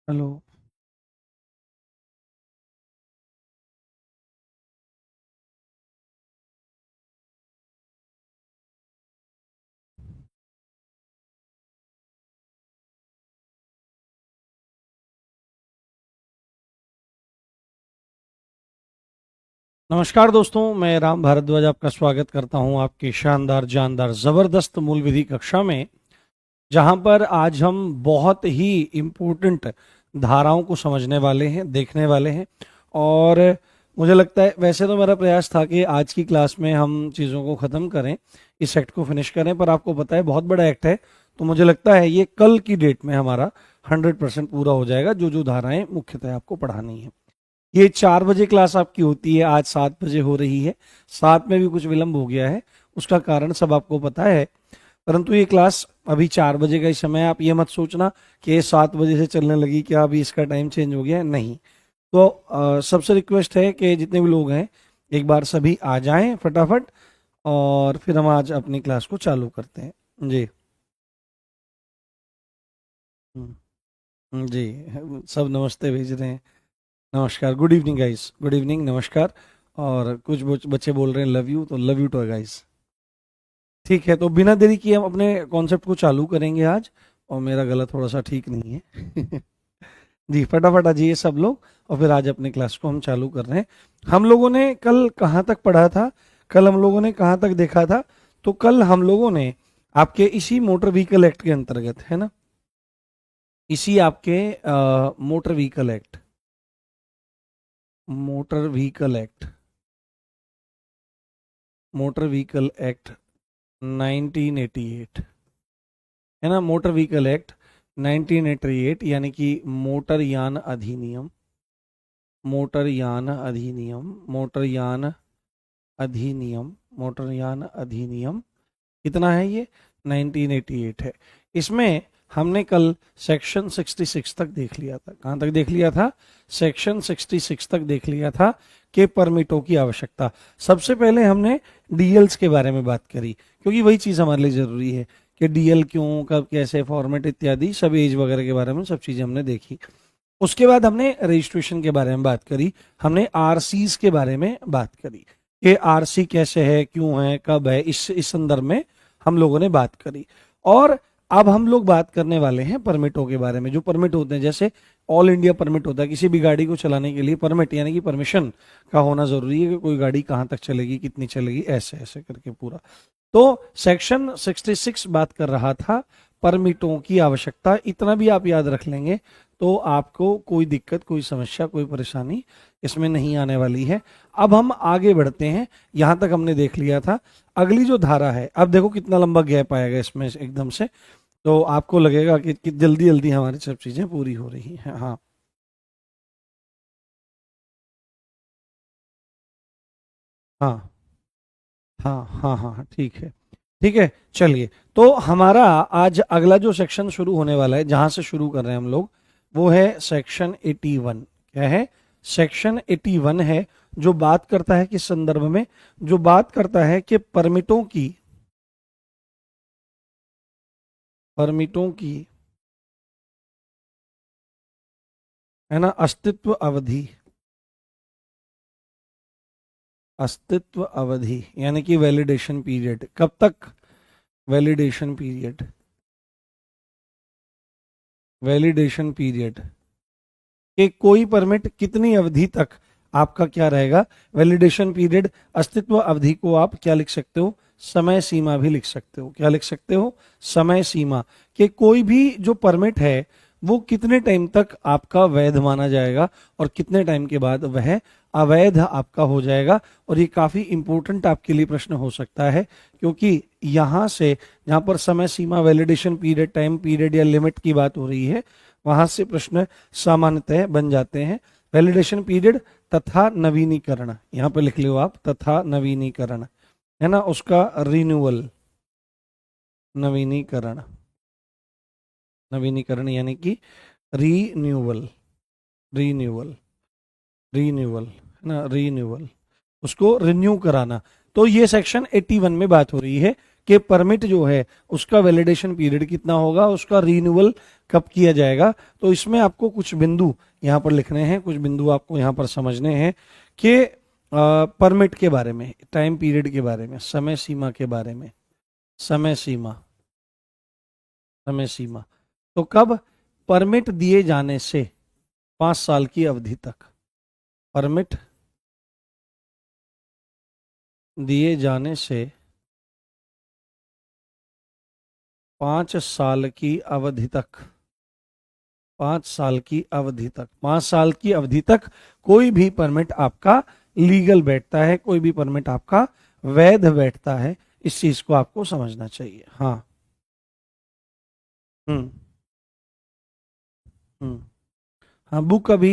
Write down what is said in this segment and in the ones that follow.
Hello. नमस्कार दोस्तों, मैं राम भारद्वाज आपका स्वागत करता हूं आपकी शानदार जानदार ज़बरदस्त मूल विधि कक्षा में, जहां पर आज हम बहुत ही इम्पोर्टेंट धाराओं को समझने वाले हैं, देखने वाले हैं। और मुझे लगता है, वैसे तो मेरा प्रयास था कि आज की क्लास में हम चीज़ों को ख़त्म करें, इस एक्ट को फिनिश करें, पर आपको पता है बहुत बड़ा एक्ट है, तो मुझे लगता है ये कल की डेट में हमारा 100% पूरा हो जाएगा, जो जो धाराएं मुख्यतः आपको पढ़ानी है। ये 4 बजे क्लास आपकी होती है, आज 7 बजे हो रही है। 7 में भी कुछ विलंब हो गया है, उसका कारण सब आपको पता है। परंतु ये क्लास अभी 4 बजे का ही समय है। आप ये मत सोचना कि ये 7 बजे से चलने लगी, क्या अभी इसका टाइम चेंज हो गया है, नहीं। तो सबसे रिक्वेस्ट है कि जितने भी लोग हैं, एक बार सभी आ जाएं फटाफट, और फिर हम आज अपनी क्लास को चालू करते हैं जी। जी, सब नमस्ते भेज रहे हैं। नमस्कार, good evening guys, good evening, नमस्कार। और कुछ बच्चे बोल रहे हैं लव यू, तो लव यू टू गाइस। ठीक है, तो बिना देरी किए हम अपने कॉन्सेप्ट को चालू करेंगे आज। और मेरा गला थोड़ा सा ठीक नहीं है जी, फटाफट आ जाइए सब लोग, और फिर आज अपने क्लास को हम चालू कर रहे हैं। हम लोगों ने कल कहाँ तक पढ़ा था, कल हम लोगों ने कहाँ तक देखा था? तो कल हम लोगों ने आपके इसी मोटर व्हीकल एक्ट के अंतर्गत, है ना, इसी आपके motor vehicle act, motor vehicle act, motor vehicle act 1988, है ना, मोटर व्हीकल एक्ट 1988, यानी कि मोटर यान अधिनियम, मोटर यान अधिनियम, मोटर यान अधिनियम, मोटर यान अधिनियम कितना है ये? 1988 है। इसमें हमने कल सेक्शन 66 तक देख लिया था। कहाँ तक देख लिया था? सेक्शन 66 तक देख लिया था कि परमिटों की आवश्यकता। सबसे पहले हमने डीएल्स के बारे में बात करी, क्योंकि वही चीज़ हमारे लिए ज़रूरी है कि डीएल क्यों, कब, कैसे, फॉर्मेट इत्यादि सब, एज वगैरह के बारे में सब चीज़ें हमने देखी। उसके बाद हमने रजिस्ट्रेशन के बारे में बात करी, हमने आरसीज के बारे में बात करी कि आरसी कैसे है, क्यों है, कब है, इस संदर्भ में हम लोगों ने बात करी। और अब हम लोग बात करने वाले हैं परमिटों के बारे में। जो परमिट होते हैं, जैसे ऑल इंडिया परमिट होता है, किसी भी गाड़ी को चलाने के लिए परमिट यानी कि परमिशन का होना जरूरी है कि कोई गाड़ी कहाँ तक चलेगी, कितनी चलेगी, ऐसे ऐसे करके पूरा। तो सेक्शन 66 बात कर रहा था परमिटों की आवश्यकता। इतना भी आप याद रख लेंगे तो आपको कोई दिक्कत, कोई समस्या, कोई परेशानी इसमें नहीं आने वाली है। अब हम आगे बढ़ते हैं, यहां तक हमने देख लिया था। अगली जो धारा है, अब देखो कितना लंबा गैप आएगा इसमें एकदम से, तो आपको लगेगा कि जल्दी जल्दी हमारी सब चीजें पूरी हो रही हैं। हाँ हाँ हाँ हाँ हाँ हाँ, ठीक है, ठीक है। चलिए, तो हमारा आज अगला जो सेक्शन शुरू होने वाला है, जहां से शुरू कर रहे हैं हम लोग, वो है सेक्शन 81। क्या है? सेक्शन 81 है, जो बात करता है किस संदर्भ में? जो बात करता है कि परमिटों की, परमिटों की, है ना, अस्तित्व अवधि, अस्तित्व अवधि यानी कि वैलिडेशन पीरियड, कब तक? वैलिडेशन पीरियड, वैलिडेशन पीरियड, कि कोई परमिट कितनी अवधि तक आपका क्या रहेगा, वैलिडेशन पीरियड। अस्तित्व अवधि को आप क्या लिख सकते हो? समय सीमा भी लिख सकते हो। क्या लिख सकते हो? समय सीमा। कि कोई भी जो परमिट है वो कितने टाइम तक आपका वैध माना जाएगा और कितने टाइम के बाद वह अवैध आपका हो जाएगा। और ये काफी इंपॉर्टेंट आपके लिए प्रश्न हो सकता है, क्योंकि यहां से, जहां पर समय सीमा, वैलिडेशन पीरियड, टाइम पीरियड या लिमिट की बात हो रही है, वहां से प्रश्न सामान्यतः बन जाते हैं। वैलिडेशन पीरियड तथा नवीनीकरण, यहां पे लिख लो आप, तथा नवीनीकरण, है ना, उसका रिन्यूअल, नवीनीकरण, नवीनीकरण यानी कि रीन्यूअल, रीन्यूअल, रीन्यूअल, है ना, रीन्यूअल, उसको रिन्यू कराना। तो ये सेक्शन 81 में बात हो रही है कि परमिट जो है उसका वैलिडेशन पीरियड कितना होगा, उसका रिन्यूअल कब किया जाएगा। तो इसमें आपको कुछ बिंदु यहाँ पर लिखने हैं, कुछ बिंदु आपको यहाँ पर समझने हैं कि परमिट के बारे में, टाइम पीरियड के बारे में, समय सीमा के बारे में। समय सीमा, समय सीमा तो कब परमिट दिए जाने से 5 साल की अवधि तक, परमिट दिए जाने से 5 साल की अवधि तक, 5 साल की अवधि तक, 5 साल की अवधि तक कोई भी परमिट आपका लीगल बैठता है, कोई भी परमिट आपका वैध बैठता है। इस चीज को आपको समझना चाहिए। हाँ। हम्म। हम्म। हाँ, बुक अभी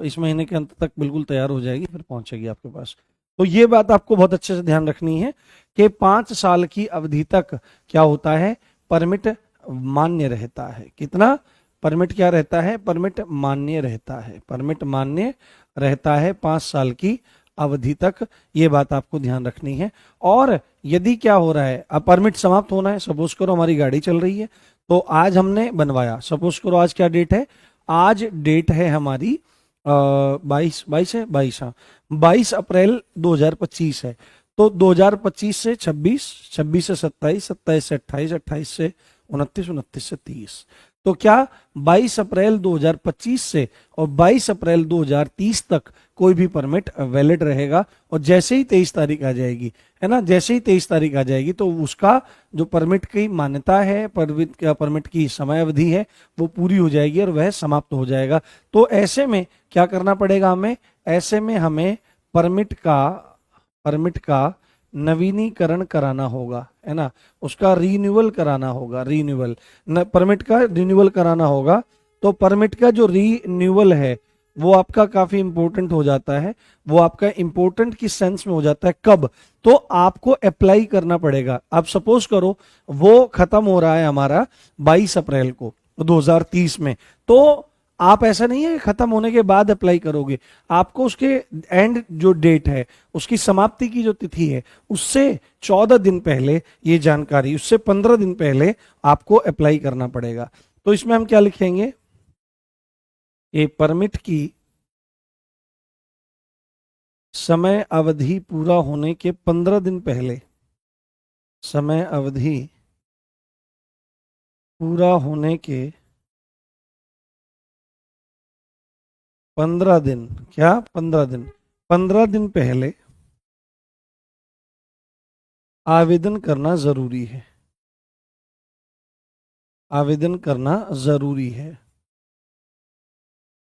इस महीने के अंत तक बिल्कुल तैयार हो जाएगी, फिर पहुंचेगी आपके पास। तो ये बात आपको बहुत अच्छे से ध्यान रखनी है कि 5 साल की अवधि तक क्या होता है, परमिट मान्य रहता है। कितना परमिट क्या रहता है, परमिट मान्य रहता है, परमिट मान्य रहता है 5 साल की अवधि तक। ये बात आपको ध्यान रखनी है। और यदि क्या हो रहा है, अब परमिट समाप्त होना है, सपोज करो हमारी गाड़ी चल रही है, तो आज हमने बनवाया, सपोज करो आज क्या डेट है, आज डेट है हमारी 22 है, 22, हाँ 22 अप्रैल 2025 है। तो 2025 से 26, 26 से 27, 27 से 28, 28 से 29, 29 से 30। तो क्या 22 अप्रैल 2025 से और 22 अप्रैल 2030 तक कोई भी परमिट वैलिड रहेगा। और जैसे ही 23 तारीख आ जाएगी, है ना, जैसे ही 23 तारीख आ जाएगी तो उसका जो परमिट की मान्यता है, परमिट की समय अवधि है, वो पूरी हो जाएगी और वह समाप्त हो जाएगा। तो ऐसे में क्या करना पड़ेगा हमें, ऐसे में हमें परमिट का नवीनीकरण कराना होगा, है ना, उसका रीन्यूअल कराना होगा, रीन्यूअल परमिट का रीन्यूअल कराना होगा। तो परमिट का जो रीन्यूअल है वो आपका काफी इंपॉर्टेंट हो जाता है। वो आपका इंपॉर्टेंट किस सेंस में हो जाता है, कब, तो आपको अप्लाई करना पड़ेगा। अब सपोज करो वो खत्म हो रहा है हमारा 22 अप्रैल को 2030 में, तो आप ऐसा नहीं है खत्म होने के बाद अप्लाई करोगे, आपको उसके एंड जो डेट है, उसकी समाप्ति की जो तिथि है, उससे 14 दिन पहले ये जानकारी, उससे 15 दिन पहले आपको अप्लाई करना पड़ेगा। तो इसमें हम क्या लिखेंगे, ये परमिट की समय अवधि पूरा होने के 15 दिन पहले, समय अवधि पूरा होने के 15 दिन, क्या 15 दिन, 15 दिन पहले आवेदन करना जरूरी है, आवेदन करना जरूरी है,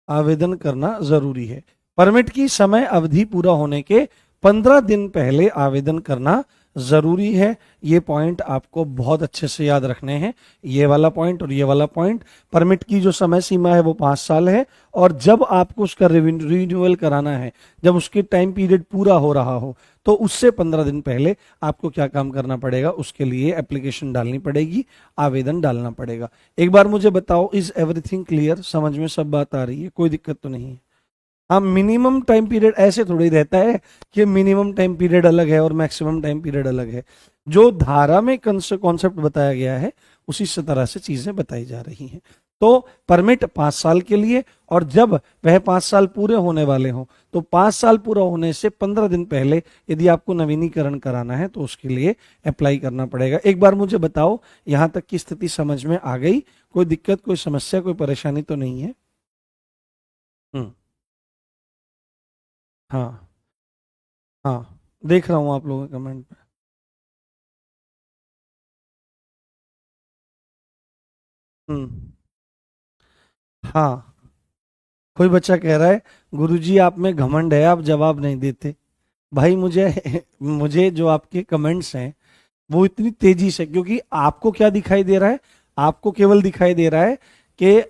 आवेदन करना जरूरी है। परमिट की समय अवधि पूरा होने के 15 दिन पहले आवेदन करना जरूरी है। ये पॉइंट आपको बहुत अच्छे से याद रखने हैं, ये वाला पॉइंट और ये वाला पॉइंट। परमिट की जो समय सीमा है वो 5 साल है, और जब आपको उसका रिन्यूअल कराना है, जब उसकी टाइम पीरियड पूरा हो रहा हो, तो उससे 15 दिन पहले आपको क्या काम करना पड़ेगा, उसके लिए एप्लीकेशन डालनी पड़ेगी, आवेदन डालना पड़ेगा। एक बार मुझे बताओ, इज एवरीथिंग क्लियर, समझ में सब बात आ रही है, कोई दिक्कत तो नहीं है। हाँ, मिनिमम टाइम पीरियड ऐसे थोड़ी रहता है कि मिनिमम टाइम पीरियड अलग है और मैक्सिमम टाइम पीरियड अलग है। जो धारा में कॉन्सेप्ट बताया गया है उसी से तरह से चीजें बताई जा रही हैं। तो परमिट 5 साल के लिए, और जब वह 5 साल पूरे होने वाले हों, तो 5 साल पूरा होने से 15 दिन पहले यदि आपको नवीनीकरण कराना है तो उसके लिए अप्लाई करना पड़ेगा। एक बार मुझे बताओ, यहां तक की स्थिति समझ में आ गई, कोई दिक्कत, कोई समस्या, कोई परेशानी तो नहीं है? हम्म। हाँ। हाँ, देख रहा हूँ आप लोगों के कमेंट पे। हम्म। हाँ, कोई बच्चा कह रहा है गुरुजी आप में घमंड है, आप जवाब नहीं देते। भाई मुझे मुझे जो आपके कमेंट्स हैं वो इतनी तेजी से, क्योंकि आपको क्या दिखाई दे रहा है, आपको केवल दिखाई दे रहा है कि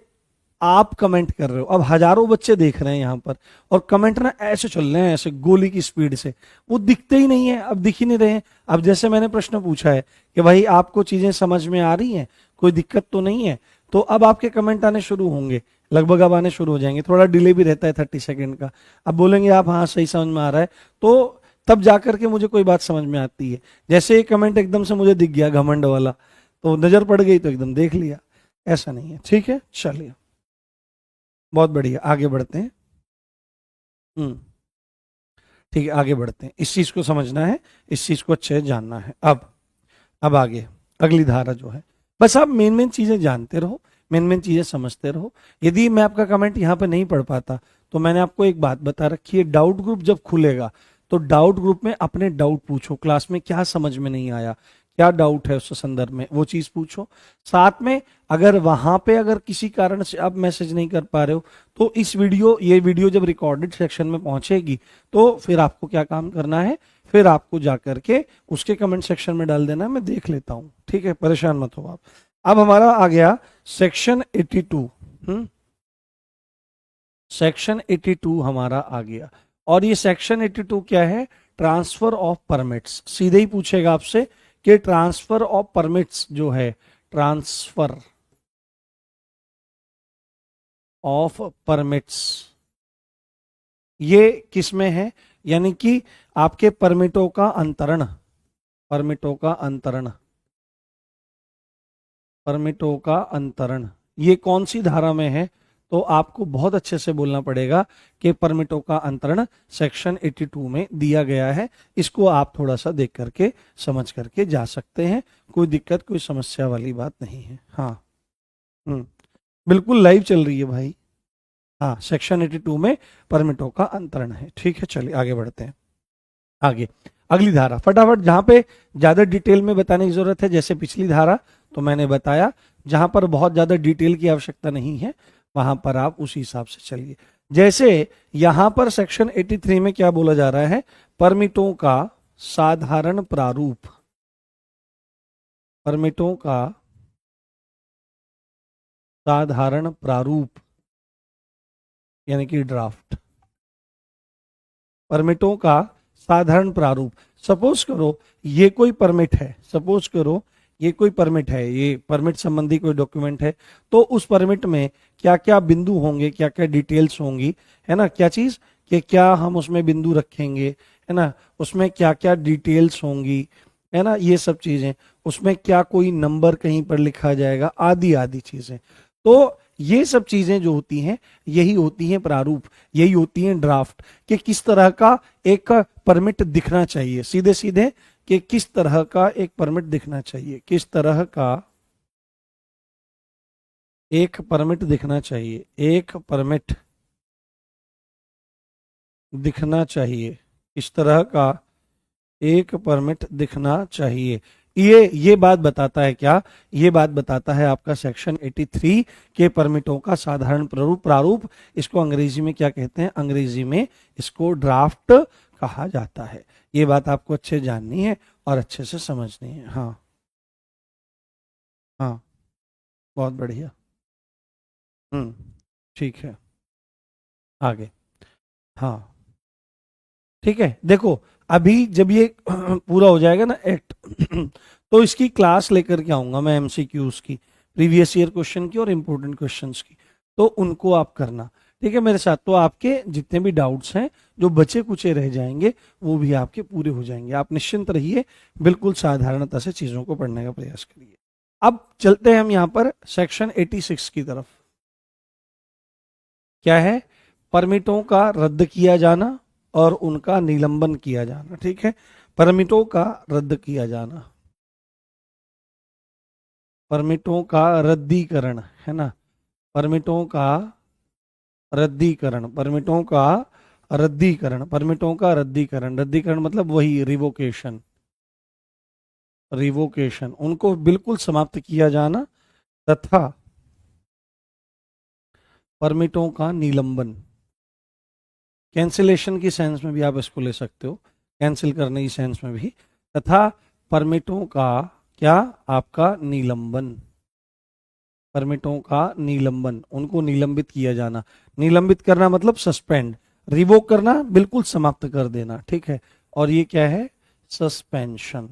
आप कमेंट कर रहे हो। अब हजारों बच्चे देख रहे हैं यहाँ पर, और कमेंट ना ऐसे चल रहे हैं, ऐसे गोली की स्पीड से, वो दिखते ही नहीं है, अब दिख ही नहीं रहे हैं। अब जैसे मैंने प्रश्न पूछा है कि भाई आपको चीजें समझ में आ रही हैं, कोई दिक्कत तो नहीं है, तो अब आपके कमेंट आने शुरू होंगे, लगभग अब आने शुरू हो जाएंगे। थोड़ा डिले भी रहता है 30 सेकेंड का। अब बोलेंगे आप हाँ सही समझ में आ रहा है, तो तब जाकर के मुझे कोई बात समझ में आती है। जैसे ये कमेंट एकदम से मुझे दिख गया घमंड वाला, तो नजर पड़ गई तो एकदम देख लिया, ऐसा नहीं है। ठीक है, चलिए बहुत बढ़िया, आगे बढ़ते हैं। ठीक है, आगे बढ़ते हैं। इस चीज को समझना है, इस चीज को अच्छे से जानना है। अब आगे अगली धारा जो है, बस आप मेन मेन चीजें जानते रहो, मेन मेन चीजें समझते रहो। यदि मैं आपका कमेंट यहाँ पे नहीं पढ़ पाता तो मैंने आपको एक बात बता रखी है, डाउट ग्रुप जब खुलेगा तो डाउट ग्रुप में अपने डाउट पूछो, क्लास में क्या समझ में नहीं आया, क्या डाउट है उस संदर्भ में, वो चीज पूछो। साथ में अगर वहां पे अगर किसी कारण से आप मैसेज नहीं कर पा रहे हो तो ये वीडियो जब रिकॉर्डेड सेक्शन में पहुंचेगी तो फिर आपको क्या काम करना है, फिर आपको जाकर के उसके कमेंट सेक्शन में डाल देना, मैं देख लेता हूं। ठीक है, परेशान मत हो आप। अब हमारा आ गया सेक्शन 82। सेक्शन 82 हमारा आ गया, और ये सेक्शन 82 क्या है, ट्रांसफर ऑफ परमिट्स। सीधे ही पूछेगा आपसे कि ट्रांसफर ऑफ परमिट्स जो है, ट्रांसफर ऑफ परमिट्स ये किसमें है, यानी कि आपके परमिटों का अंतरण, परमिटों का अंतरण, परमिटों का अंतरण ये कौन सी धारा में है, तो आपको बहुत अच्छे से बोलना पड़ेगा कि परमिटों का अंतरण सेक्शन 82 में दिया गया है। इसको आप थोड़ा सा देख करके समझ करके जा सकते हैं, कोई दिक्कत कोई समस्या वाली बात नहीं है। हाँ बिल्कुल लाइव चल रही है भाई। हाँ, सेक्शन 82 में परमिटों का अंतरण है। ठीक है, चलिए आगे बढ़ते हैं। आगे अगली धारा फटाफट, जहां पे ज्यादा डिटेल में बताने की जरूरत है, जैसे पिछली धारा तो मैंने बताया, जहां पर बहुत ज्यादा डिटेल की आवश्यकता नहीं है वहां पर आप उसी हिसाब से चलिए। जैसे यहां पर सेक्शन 83 में क्या बोला जा रहा है, परमिटों का साधारण प्रारूप, परमिटों का साधारण प्रारूप यानी कि ड्राफ्ट, परमिटों का साधारण प्रारूप। सपोज करो ये कोई परमिट है, सपोज करो ये कोई परमिट है, ये परमिट संबंधी कोई डॉक्यूमेंट है, तो उस परमिट में क्या क्या बिंदु होंगे, क्या क्या डिटेल्स होंगी, है ना, क्या चीज कि क्या हम उसमें बिंदु रखेंगे, है ना, उसमें क्या क्या डिटेल्स होंगी, है ना, ये सब चीजें, उसमें क्या कोई नंबर कहीं पर लिखा जाएगा, आदि आदि चीजें। तो ये सब चीजें जो होती हैं यही होती हैं प्रारूप, यही होती हैं ड्राफ्ट, कि किस तरह का एक परमिट दिखना चाहिए, सीधे सीधे कि किस तरह का एक परमिट दिखना चाहिए, किस तरह का एक परमिट दिखना चाहिए, एक परमिट दिखना चाहिए, इस तरह का एक परमिट दिखना चाहिए। ये बात बताता है क्या, ये बात बताता है आपका सेक्शन 83 के परमिटों का साधारण प्रारूप। इसको अंग्रेजी में क्या कहते हैं, अंग्रेजी में इसको ड्राफ्ट कहा जाता है। ये बात आपको अच्छे जाननी है और अच्छे से समझनी है। हाँ हाँ, बहुत बढ़िया। ठीक है, आगे। हाँ ठीक है, देखो अभी जब ये पूरा हो जाएगा ना एक्ट तो इसकी क्लास लेकर के आऊंगा मैं, एमसीक्यूज की, प्रीवियस ईयर क्वेश्चन की और इंपॉर्टेंट क्वेश्चंस की, तो उनको आप करना। ठीक है मेरे साथ, तो आपके जितने भी डाउट्स हैं जो बचे कुचे रह जाएंगे वो भी आपके पूरे हो जाएंगे। आप निश्चिंत रहिए, बिल्कुल साधारणता से चीजों को पढ़ने का प्रयास करिए। अब चलते हैं हम यहाँ पर सेक्शन 86 की तरफ। क्या है, परमिटों का रद्द किया जाना और उनका निलंबन किया जाना। ठीक है, परमिटों का रद्द किया जाना, परमिटों का रद्दीकरण, है ना, परमिटों का रद्दीकरण, परमिटों का रद्दीकरण, परमिटों का रद्दीकरण, रद्दीकरण मतलब वही रिवोकेशन, रिवोकेशन, उनको बिल्कुल समाप्त किया जाना, तथा परमिटों का निलंबन, कैंसिलेशन की सेंस में भी आप इसको ले सकते हो, कैंसिल करने की सेंस में भी, तथा परमिटों का क्या, आपका निलंबन, परमिटों का निलंबन, उनको निलंबित किया जाना। निलंबित करना मतलब सस्पेंड, रिवोक करना बिल्कुल समाप्त कर देना। ठीक है, और ये क्या है, सस्पेंशन,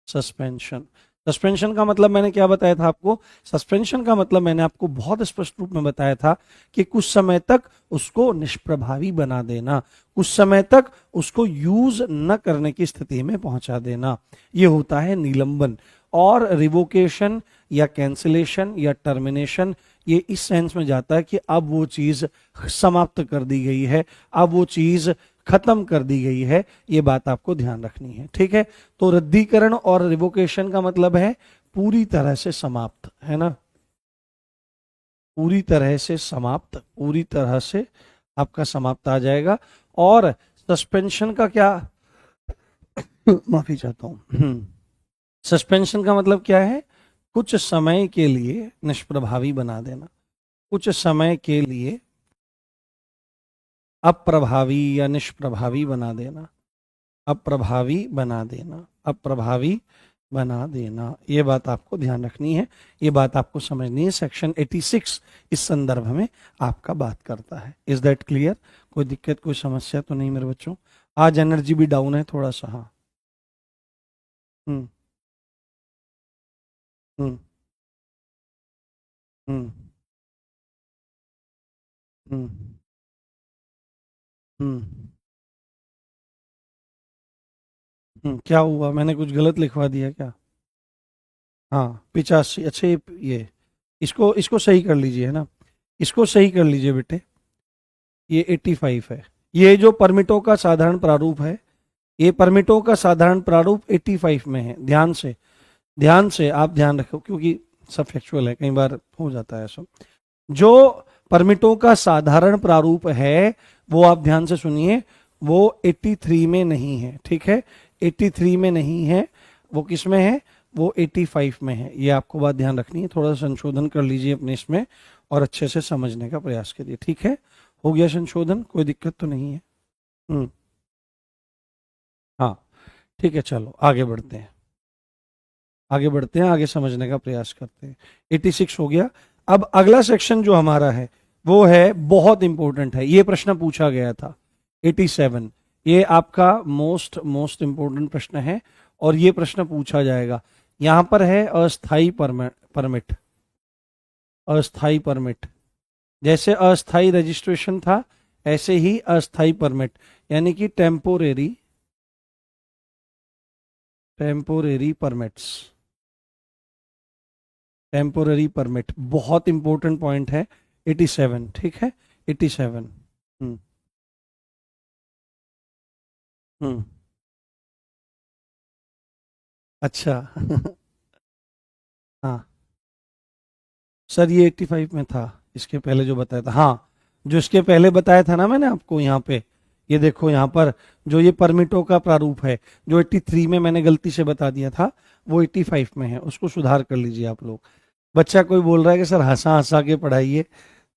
सस्पेंशन। सस्पेंशन का मतलब मैंने क्या बताया था आपको? सस्पेंशन का मतलब मैंने आपको बहुत स्पष्ट रूप में बताया था कि कुछ समय तक उसको निष्प्रभावी बना देना, कुछ समय तक उसको यूज न करने की स्थिति में पहुंचा देना, ये होता है निलंबन। और रिवोकेशन या कैंसिलेशन या टर्मिनेशन ये इस सेंस में जाता है कि अब वो चीज समाप्त कर दी गई है, अब वो चीज खत्म कर दी गई है, ये बात आपको ध्यान रखनी है, ठीक है। तो रद्दीकरण और रिवोकेशन का मतलब है पूरी तरह से समाप्त, है ना, पूरी तरह से समाप्त, पूरी तरह से आपका समाप्त आ जाएगा। और सस्पेंशन का क्या, माफी चाहता हूं, सस्पेंशन का मतलब क्या है? कुछ समय के लिए निष्प्रभावी बना देना, कुछ समय के लिए अप्रभावी या निष्प्रभावी बना देना, अप्रभावी बना देना, अप्रभावी बना देना, ये बात आपको ध्यान रखनी है, ये बात आपको समझनी है। सेक्शन 86 इस संदर्भ में आपका बात करता है। Is that clear? कोई दिक्कत, कोई समस्या तो नहीं मेरे बच्चों? आज एनर्जी भी डाउन है थोड़ा सा। हाँ। हम्म। हम्म। हम्म। हम्म। हम्म। क्या हुआ? मैंने कुछ गलत लिखवा दिया क्या? हाँ 85, अच्छा ये इसको इसको सही कर लीजिए, है ना, इसको सही कर लीजिए बेटे। ये 85 है, ये जो परमिटों का साधारण प्रारूप है, ये परमिटों का साधारण प्रारूप 85 में है। ध्यान से, ध्यान से आप ध्यान रखो, क्योंकि सब फैक्चुअल है, कई बार हो जाता है ऐसा। जो परमिटों का साधारण प्रारूप है वो आप ध्यान से सुनिए, वो 83 में नहीं है, ठीक है, 83 में नहीं है, वो किस में है? वो 85 में है। ये आपको बात ध्यान रखनी है, थोड़ा सा संशोधन कर लीजिए अपने इसमें और अच्छे से समझने का प्रयास करिए, ठीक है। हो गया संशोधन? कोई दिक्कत तो नहीं है? हम्म। हाँ ठीक है, चलो आगे बढ़ते हैं, आगे बढ़ते हैं, आगे समझने का प्रयास करते हैं। 86 हो गया। अब अगला सेक्शन जो हमारा है वो है, बहुत इंपॉर्टेंट है, ये प्रश्न पूछा गया था 87, ये आपका मोस्ट मोस्ट इंपॉर्टेंट प्रश्न है और ये प्रश्न पूछा जाएगा। यहां पर है अस्थाई परमिट, अस्थाई परमिट, जैसे अस्थाई रजिस्ट्रेशन था ऐसे ही अस्थाई परमिट, यानी कि temporary, temporary permits, temporary permit, बहुत इंपॉर्टेंट पॉइंट है। 87, ठीक है, 87। हम्म। हम्म। अच्छा हाँ सर, ये 85 में था, इसके पहले जो बताया था, हाँ जो इसके पहले बताया था ना मैंने आपको यहाँ पे, ये देखो यहाँ पर जो ये परमिटों का प्रारूप है, जो 83 में मैंने गलती से बता दिया था वो 85 में है, उसको सुधार कर लीजिए आप लोग। बच्चा कोई बोल रहा है कि सर हंसा हंसा के पढ़ाइए।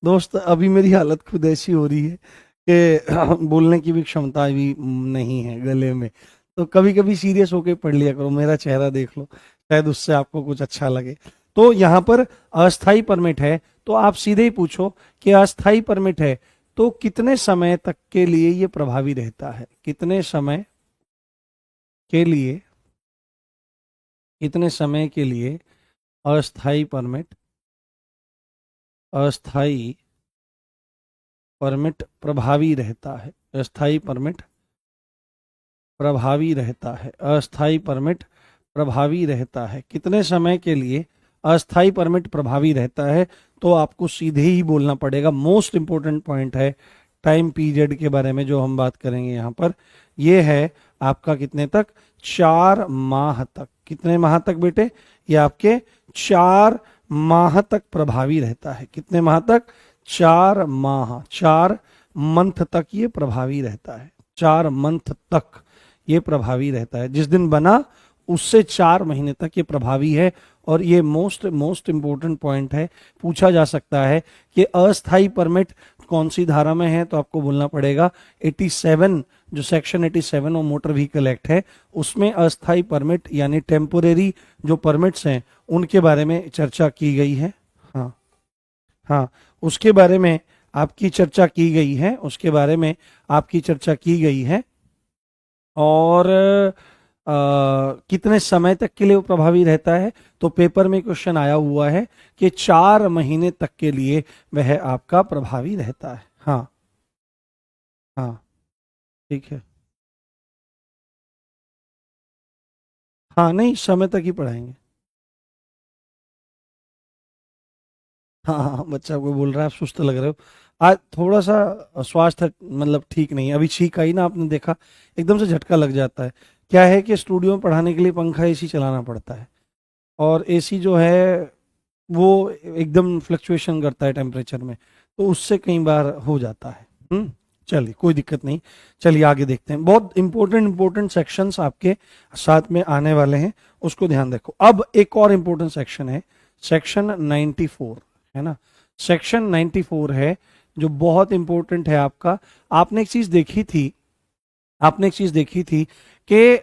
दोस्त अभी मेरी हालत खुद ऐसी हो रही है कि बोलने की भी क्षमता भी नहीं है गले में, तो कभी कभी सीरियस होके पढ़ लिया करो, मेरा चेहरा देख लो, शायद उससे आपको कुछ अच्छा लगे। तो यहाँ पर अस्थाई परमिट है, तो आप सीधे ही पूछो कि अस्थाई परमिट है तो कितने समय तक के लिए ये प्रभावी रहता है, कितने समय के लिए, कितने समय के लिए अस्थाई परमिट, अस्थाई परमिट प्रभावी रहता है, अस्थाई परमिट प्रभावी रहता है, अस्थाई परमिट प्रभावी रहता है, कितने समय के लिए अस्थाई परमिट प्रभावी रहता है? तो आपको सीधे ही बोलना पड़ेगा, मोस्ट इंपॉर्टेंट पॉइंट है टाइम पीरियड के बारे में जो हम बात करेंगे यहाँ पर, ये है आपका कितने तक? 4 माह तक। कितने माह तक बेटे? ये आपके 4 माह तक प्रभावी रहता है। कितने माह तक? 4 माह, 4 मंथ तक ये प्रभावी रहता है, 4 मंथ तक ये प्रभावी रहता है, जिस दिन बना उससे 4 महीने तक ये प्रभावी है। और ये मोस्ट मोस्ट इंपॉर्टेंट पॉइंट है, पूछा जा सकता है कि अस्थाई परमिट कौन सी धारा में है, तो आपको बोलना पड़ेगा 87, जो सेक्शन 87 और मोटर व्हीकल एक्ट है उसमें अस्थाई परमिट यानी टेम्पोरेरी जो परमिट्स हैं उनके बारे में चर्चा की गई है। हाँ हाँ, उसके बारे में आपकी चर्चा की गई है, उसके बारे में आपकी चर्चा की गई है। और कितने समय तक के लिए वो प्रभावी रहता है, तो पेपर में क्वेश्चन आया हुआ है कि 4 महीने तक के लिए वह आपका प्रभावी रहता है। हाँ हाँ ठीक है। हाँ नहीं, समय तक ही पढ़ाएंगे। हाँ हाँ हाँ, बच्चा आपको बोल रहा है आप सुस्त लग रहे हो। आज थोड़ा सा स्वास्थ्य मतलब ठीक नहीं है, अभी छींक आई ना, आपने देखा, एकदम से झटका लग जाता है। क्या है कि स्टूडियो में पढ़ाने के लिए पंखा एसी चलाना पड़ता है, और एसी जो है वो एकदम फ्लक्चुएशन करता है टेम्परेचर में, तो उससे कई बार हो जाता है। चलिए कोई दिक्कत नहीं। चलिए आगे देखते हैं, बहुत इंपॉर्टेंट इंपॉर्टेंट सेक्शंस आपके साथ में आने वाले हैं, उसको ध्यान रखो। अब एक और इंपॉर्टेंट सेक्शन है, सेक्शन 94, है ना। सेक्शन 94 है जो बहुत इंपॉर्टेंट है आपका। आपने एक चीज देखी थी, आपने एक चीज देखी थी कि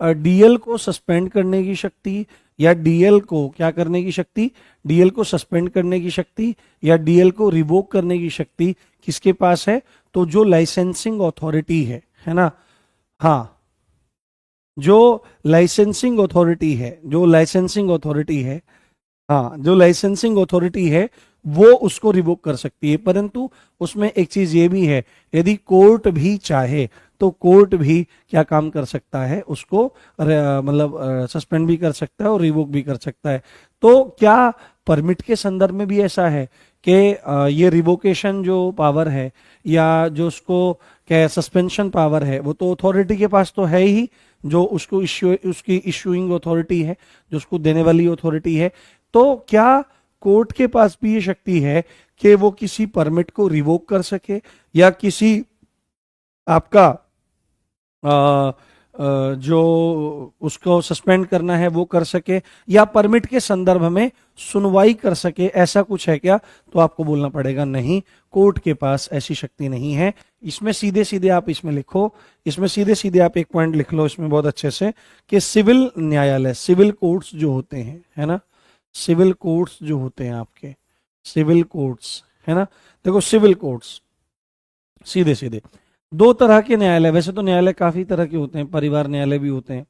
डीएल को सस्पेंड करने की शक्ति, या डीएल को क्या करने की शक्ति, डीएल को सस्पेंड करने की शक्ति या डीएल को रिवोक करने की शक्ति किसके पास है, तो जो लाइसेंसिंग अथॉरिटी है ना। हाँ, जो लाइसेंसिंग अथॉरिटी है, जो लाइसेंसिंग अथॉरिटी है, हाँ जो लाइसेंसिंग अथॉरिटी है वो उसको रिवोक कर सकती है। परंतु उसमें एक चीज ये भी है, यदि कोर्ट भी चाहे तो कोर्ट भी क्या काम कर सकता है, उसको मतलब सस्पेंड भी कर सकता है और रिवोक भी कर सकता है। तो क्या परमिट के संदर्भ में भी ऐसा है कि ये रिवोकेशन जो पावर है, या जो उसको क्या सस्पेंशन पावर है, वो तो अथॉरिटी के पास तो है ही, जो उसको इश्यू, उसकी इश्यूइंग अथॉरिटी है, जो उसको देने वाली अथॉरिटी है। तो क्या कोर्ट के पास भी ये शक्ति है कि वो किसी परमिट को रिवोक कर सके, या किसी आपका जो उसको सस्पेंड करना है वो कर सके, या परमिट के संदर्भ में सुनवाई कर सके, ऐसा कुछ है क्या? तो आपको बोलना पड़ेगा नहीं, कोर्ट के पास ऐसी शक्ति नहीं है। इसमें सीधे सीधे आप इसमें लिखो, इसमें सीधे सीधे आप एक पॉइंट लिख लो इसमें बहुत अच्छे से, कि सिविल न्यायालय, सिविल कोर्ट्स जो होते हैं, है ना, सिविल कोर्ट्स जो होते हैं आपके, सिविल कोर्ट्स, है ना, देखो सिविल कोर्ट्स सीधे सीधे दो तरह के न्यायालय, वैसे तो न्यायालय काफी तरह के होते हैं, परिवार न्यायालय भी होते हैं,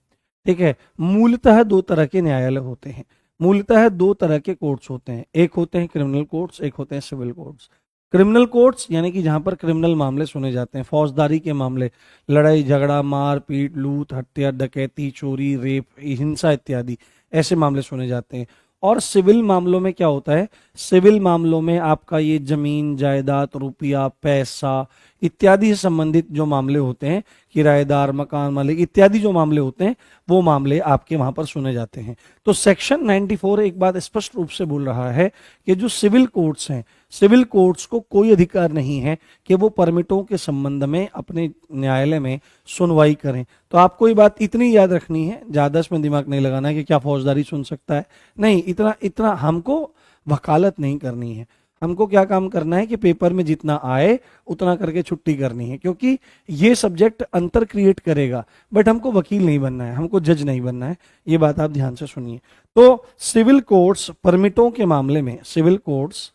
ठीक है। मूलतः दो तरह के न्यायालय होते हैं, मूलतः दो तरह के कोर्ट्स होते हैं, एक होते हैं क्रिमिनल कोर्ट्स, एक होते हैं सिविल कोर्ट्स। क्रिमिनल कोर्ट्स यानी कि जहां पर क्रिमिनल मामले सुने जाते हैं, फौजदारी के मामले, लड़ाई झगड़ा, मार पीट, लूट, हत्या, डकैती, चोरी, रेप, हिंसा इत्यादि, ऐसे मामले सुने जाते हैं। और सिविल मामलों में क्या होता है, सिविल मामलों में आपका ये जमीन जायदाद, रुपया, पैसा इत्यादि से संबंधित जो मामले होते हैं, किराएदार, मकान मालिक इत्यादि जो मामले होते हैं, वो मामले आपके वहां पर सुने जाते हैं। तो सेक्शन 94 एक बात स्पष्ट रूप से बोल रहा है कि जो सिविल कोर्ट्स हैं, सिविल कोर्ट्स को कोई अधिकार नहीं है कि वो परमिटों के संबंध में अपने न्यायालय में सुनवाई करें। तो आपको ये बात इतनी याद रखनी है, ज्यादा इसमें दिमाग नहीं लगाना है कि क्या फौजदारी सुन सकता है, नहीं, इतना इतना हमको वकालत नहीं करनी है। हमको क्या काम करना है कि पेपर में जितना आए उतना करके छुट्टी करनी है, क्योंकि ये सब्जेक्ट अंतर क्रिएट करेगा। बट हमको वकील नहीं बनना है, हमको जज नहीं बनना है, ये बात आप ध्यान से सुनिए। तो सिविल कोर्ट्स परमिटों के मामले में, सिविल कोर्ट्स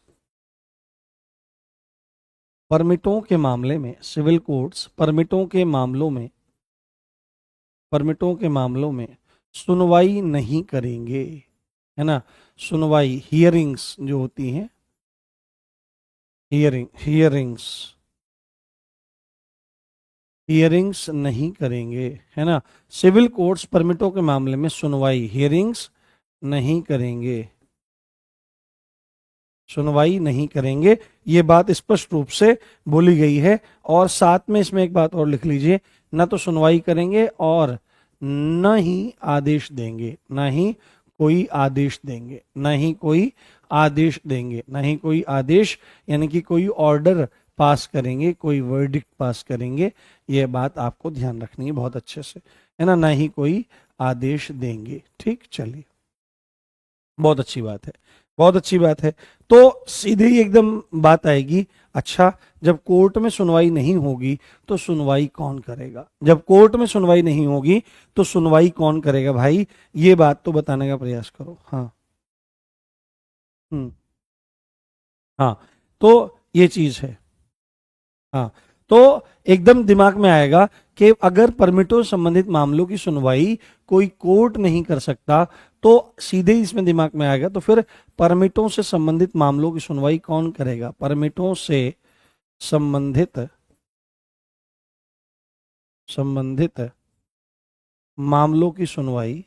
परमिटों के मामले में, सिविल कोर्ट्स परमिटों के मामलों में, परमिटों के मामलों में सुनवाई नहीं करेंगे, है ना। सुनवाई, हियरिंग्स जो होती हैं, हियरिंग्स हियरिंग्स नहीं करेंगे, है ना। सिविल कोर्ट्स परमिटों के मामले में सुनवाई, हियरिंग्स नहीं करेंगे, सुनवाई नहीं करेंगे, ये बात स्पष्ट रूप से बोली गई है। और साथ में इसमें एक बात और लिख लीजिए, ना तो सुनवाई करेंगे और न ही आदेश देंगे, ना ही कोई आदेश देंगे, ना ही कोई आदेश देंगे, ना ही कोई आदेश यानी कि कोई ऑर्डर पास करेंगे, कोई वर्डिक्ट पास करेंगे। ये बात आपको ध्यान रखनी है बहुत अच्छे से, है ना, ना ही कोई आदेश देंगे। ठीक, चलिए बहुत अच्छी बात है, बहुत अच्छी बात है। तो सीधे ही एकदम बात आएगी, अच्छा जब कोर्ट में सुनवाई नहीं होगी तो सुनवाई कौन करेगा, जब कोर्ट में सुनवाई नहीं होगी तो सुनवाई कौन करेगा भाई, ये बात तो बताने का प्रयास करो। हाँ, हम्म, हाँ, तो ये चीज है। हाँ, तो एकदम दिमाग में आएगा कि अगर परमिटों से संबंधित मामलों की सुनवाई कोई कोर्ट नहीं कर सकता तो सीधे ही इसमें दिमाग में आएगा, तो फिर परमिटों से संबंधित मामलों की सुनवाई कौन करेगा? परमिटों से संबंधित मामलों की सुनवाई,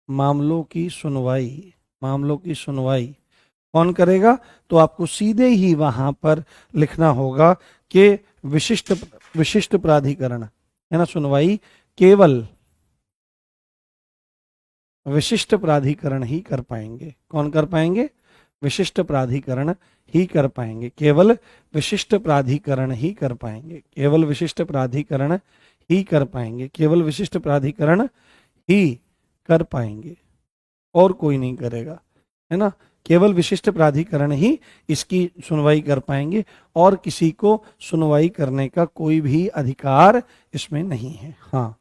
मामलों की सुनवाई कौन करेगा? तो आपको सीधे ही वहां पर लिखना होगा कि विशिष्ट विशिष्ट प्राधिकरण, है ना, सुनवाई केवल विशिष्ट प्राधिकरण ही कर पाएंगे। कौन कर पाएंगे? विशिष्ट प्राधिकरण ही कर पाएंगे, केवल विशिष्ट प्राधिकरण ही कर पाएंगे, केवल विशिष्ट प्राधिकरण ही कर पाएंगे, केवल विशिष्ट प्राधिकरण ही कर पाएंगे, और कोई नहीं करेगा, है ना। केवल विशिष्ट प्राधिकरण ही इसकी सुनवाई कर पाएंगे और किसी को सुनवाई करने का कोई भी अधिकार इसमें नहीं है। हाँ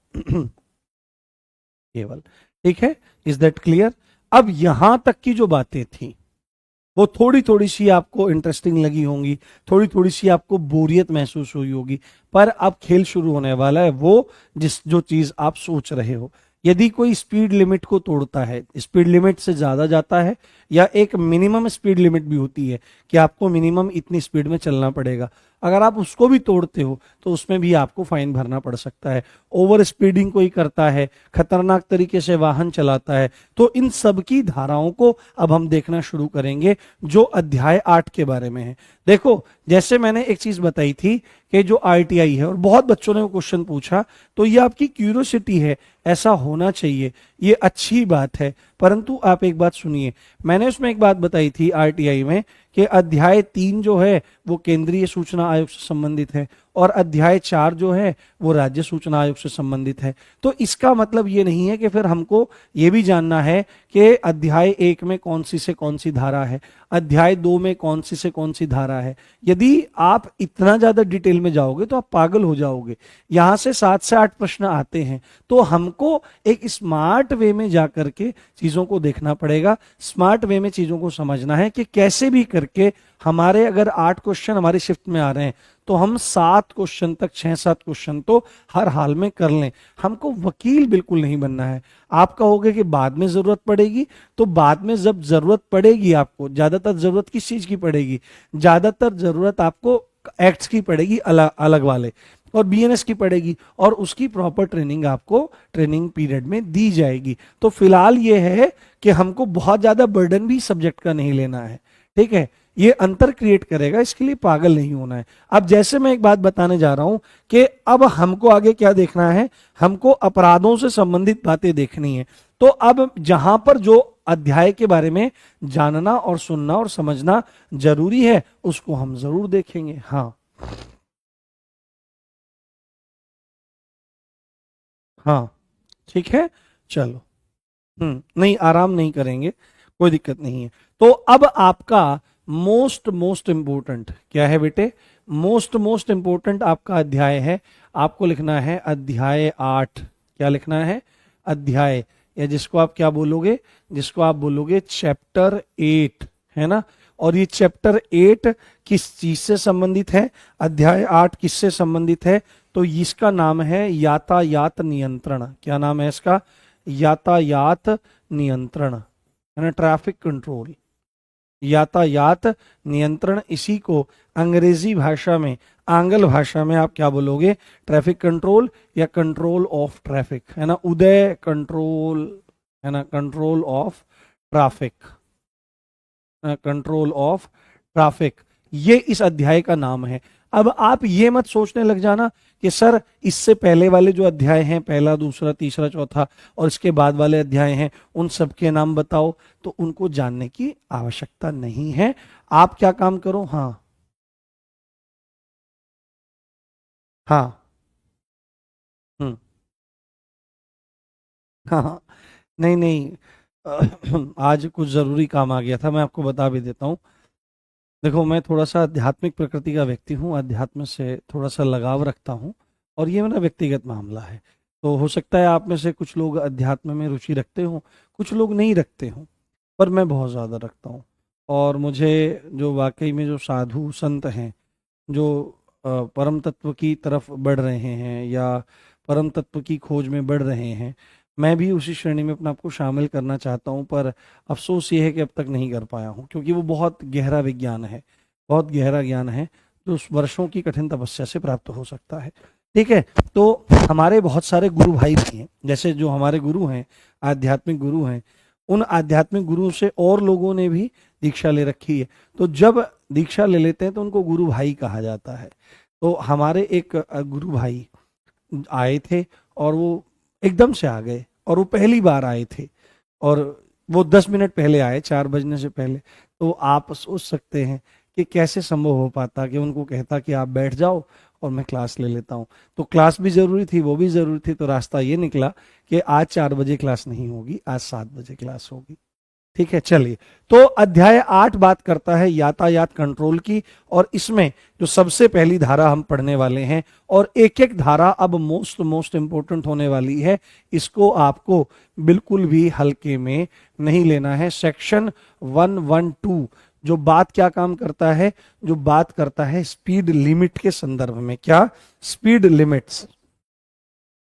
केवल, ठीक है। Is that clear? अब यहां तक की जो बातें थी वो थोड़ी थोड़ी सी आपको इंटरेस्टिंग लगी होंगी, थोड़ी थोड़ी सी आपको बोरियत महसूस हुई होगी, पर अब खेल शुरू होने वाला है, वो जो चीज आप सोच रहे हो। यदि कोई स्पीड लिमिट को तोड़ता है, स्पीड लिमिट से ज्यादा जाता है, या एक मिनिमम स्पीड लिमिट भी होती है कि आपको मिनिमम इतनी स्पीड में चलना पड़ेगा, अगर आप उसको भी तोड़ते हो तो उसमें भी आपको फाइन भरना पड़ सकता है। ओवर स्पीडिंग कोई करता है, खतरनाक तरीके से वाहन चलाता है, तो इन सब की धाराओं को अब हम देखना शुरू करेंगे जो अध्याय 8 के बारे में है। देखो, जैसे मैंने एक चीज बताई थी कि जो आरटीआई है, और बहुत बच्चों ने वो क्वेश्चन पूछा, तो ये आपकी क्यूरियोसिटी है, ऐसा होना चाहिए, ये अच्छी बात है, परंतु आप एक बात सुनिए। मैंने उसमें एक बात बताई थी आरटीआई में कि अध्याय 3 जो है वो केंद्रीय सूचना आयोग से संबंधित है, और अध्याय 4 जो है वो राज्य सूचना आयोग से संबंधित है। तो इसका मतलब ये नहीं है कि फिर हमको ये भी जानना है कि अध्याय 1 में कौन सी से कौन सी धारा है, अध्याय 2 में कौन सी से कौन सी धारा है। यदि आप इतना ज्यादा डिटेल में जाओगे तो आप पागल हो जाओगे। यहां से 7 से 8 प्रश्न आते हैं, तो हमको एक स्मार्ट वे में जाकर के चीजों को देखना पड़ेगा, स्मार्ट वे में चीजों को समझना है कि कैसे भी करके हमारे अगर 8 क्वेश्चन हमारी शिफ्ट में आ रहे हैं तो हम 7 क्वेश्चन तक, 6-7 क्वेश्चन तो हर हाल में कर लें। हमको वकील बिल्कुल नहीं बनना है। आप कहोगे कि बाद में जरूरत पड़ेगी, तो बाद में जब जरूरत पड़ेगी आपको, ज्यादातर जरूरत किस चीज की पड़ेगी? ज्यादातर जरूरत आपको एक्ट्स की पड़ेगी, अलग अलग वाले, और बीएनएस की पड़ेगी, और उसकी प्रॉपर ट्रेनिंग आपको ट्रेनिंग पीरियड में दी जाएगी। तो फिलहाल ये है कि हमको बहुत ज्यादा बर्डन भी सब्जेक्ट का नहीं लेना है, ठीक है। ये अंतर क्रिएट करेगा, इसके लिए पागल नहीं होना है। अब जैसे मैं एक बात बताने जा रहा हूं कि अब हमको आगे क्या देखना है, हमको अपराधों से संबंधित बातें देखनी है। तो अब जहां पर जो अध्याय के बारे में जानना और सुनना और समझना जरूरी है उसको हम जरूर देखेंगे। हाँ हाँ ठीक है, चलो। नहीं, आराम नहीं करेंगे, कोई दिक्कत नहीं है। तो अब आपका मोस्ट मोस्ट इंपोर्टेंट क्या है बेटे? मोस्ट मोस्ट इंपोर्टेंट आपका अध्याय है, आपको लिखना है अध्याय 8। क्या लिखना है? अध्याय, या जिसको आप क्या बोलोगे, जिसको आप बोलोगे चैप्टर 8, है ना। और ये चैप्टर 8 किस चीज से संबंधित है? अध्याय 8 किससे संबंधित है? तो इसका नाम है यातायात नियंत्रण। क्या नाम है इसका? यातायात नियंत्रण, है ना, ट्रैफिक कंट्रोल, यातायात नियंत्रण। इसी को अंग्रेजी भाषा में, आंग्ल भाषा में आप क्या बोलोगे? ट्रैफिक कंट्रोल या कंट्रोल ऑफ ट्रैफिक, है ना, उदय कंट्रोल, है ना, control of traffic, control of traffic, ये इस अध्याय का नाम है। अब आप ये मत सोचने लग जाना कि सर इससे पहले वाले जो अध्याय हैं, पहला, दूसरा, तीसरा, चौथा, और इसके बाद वाले अध्याय हैं, उन सबके नाम बताओ। तो उनको जानने की आवश्यकता नहीं है। आप क्या काम करो, हाँ हाँ, हम्म, हाँ हाँ, नहीं नहीं, आज कुछ जरूरी काम आ गया था, मैं आपको बता भी देता हूँ। देखो, मैं थोड़ा सा आध्यात्मिक प्रकृति का व्यक्ति हूँ, अध्यात्म से थोड़ा सा लगाव रखता हूँ, और ये मेरा व्यक्तिगत मामला है। तो हो सकता है आप में से कुछ लोग अध्यात्म में रुचि रखते हो, कुछ लोग नहीं रखते हो, पर मैं बहुत ज़्यादा रखता हूँ। और मुझे जो वाकई में जो साधु संत हैं, जो परम तत्व की तरफ बढ़ रहे हैं या परम तत्व की खोज में बढ़ रहे हैं, मैं भी उसी श्रेणी में अपने आप को शामिल करना चाहता हूं, पर अफसोस ये है कि अब तक नहीं कर पाया हूं, क्योंकि वो बहुत गहरा विज्ञान है, बहुत गहरा ज्ञान है, जो वर्षों की कठिन तपस्या से प्राप्त हो सकता है। ठीक है, तो हमारे बहुत सारे गुरु भाई भी हैं, जैसे जो हमारे गुरु हैं, आध्यात्मिक गुरु हैं, उन आध्यात्मिक गुरुओं से और लोगों ने भी दीक्षा ले रखी है। तो जब दीक्षा ले लेते हैं तो उनको गुरु भाई कहा जाता है। तो हमारे एक गुरु भाई आए थे, और वो एकदम से आ गए, और वो पहली बार आए थे, और वो 10 मिनट पहले आए, 4 बजने से पहले। तो आप सोच सकते हैं कि कैसे संभव हो पाता कि उनको कहता कि आप बैठ जाओ और मैं क्लास ले लेता हूँ। तो क्लास भी जरूरी थी, वो भी जरूरी थी, तो रास्ता ये निकला कि आज 4 बजे क्लास नहीं होगी, आज 7 बजे क्लास होगी। ठीक है, चलिए। तो अध्याय 8 बात करता है यातायात कंट्रोल की, और इसमें जो सबसे पहली धारा हम पढ़ने वाले हैं, और एक एक धारा अब मोस्ट इंपोर्टेंट होने वाली है, इसको आपको बिल्कुल भी हल्के में नहीं लेना है। सेक्शन 112 जो बात क्या काम करता है, जो बात करता है स्पीड लिमिट के संदर्भ में। क्या? स्पीड लिमिट्स,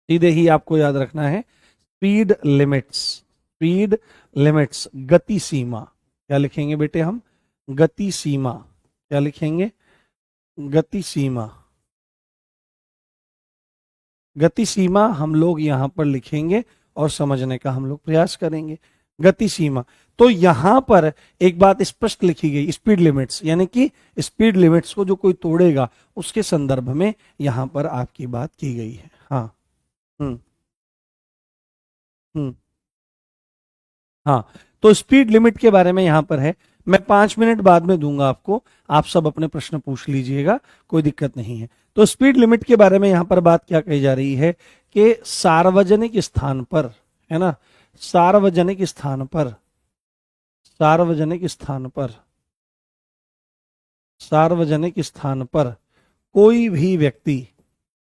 सीधे ही आपको याद रखना है, स्पीड लिमिट्स, स्पीड लिमिट्स, गति सीमा। क्या लिखेंगे बेटे हम? गति सीमा। क्या लिखेंगे? गति सीमा। गति सीमा हम लोग यहां पर लिखेंगे और समझने का हम लोग प्रयास करेंगे। गति सीमा, तो यहां पर एक बात स्पष्ट लिखी गई, स्पीड लिमिट्स, यानी कि स्पीड लिमिट्स को जो कोई तोड़ेगा उसके संदर्भ में यहां पर आपकी बात की गई है। हाँ। हम्म। हम्म। हाँ, तो स्पीड लिमिट के बारे में यहां पर है, मैं 5 मिनट बाद में दूंगा आपको, आप सब अपने प्रश्न पूछ लीजिएगा, कोई दिक्कत नहीं है। तो स्पीड लिमिट के बारे में यहां पर बात क्या कही जा रही है कि सार्वजनिक स्थान पर, है ना, सार्वजनिक स्थान पर, सार्वजनिक स्थान पर, सार्वजनिक स्थान पर कोई भी व्यक्ति,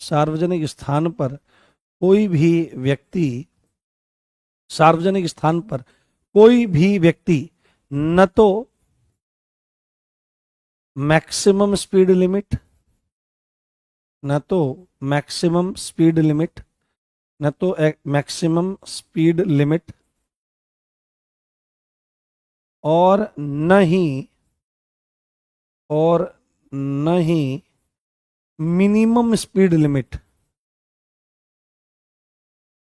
सार्वजनिक स्थान पर कोई भी व्यक्ति, सार्वजनिक स्थान पर कोई भी व्यक्ति न तो मैक्सिमम स्पीड लिमिट, न तो मैक्सिमम स्पीड लिमिट, न तो मैक्सिमम स्पीड लिमिट, और न ही, और न ही मिनिमम स्पीड लिमिट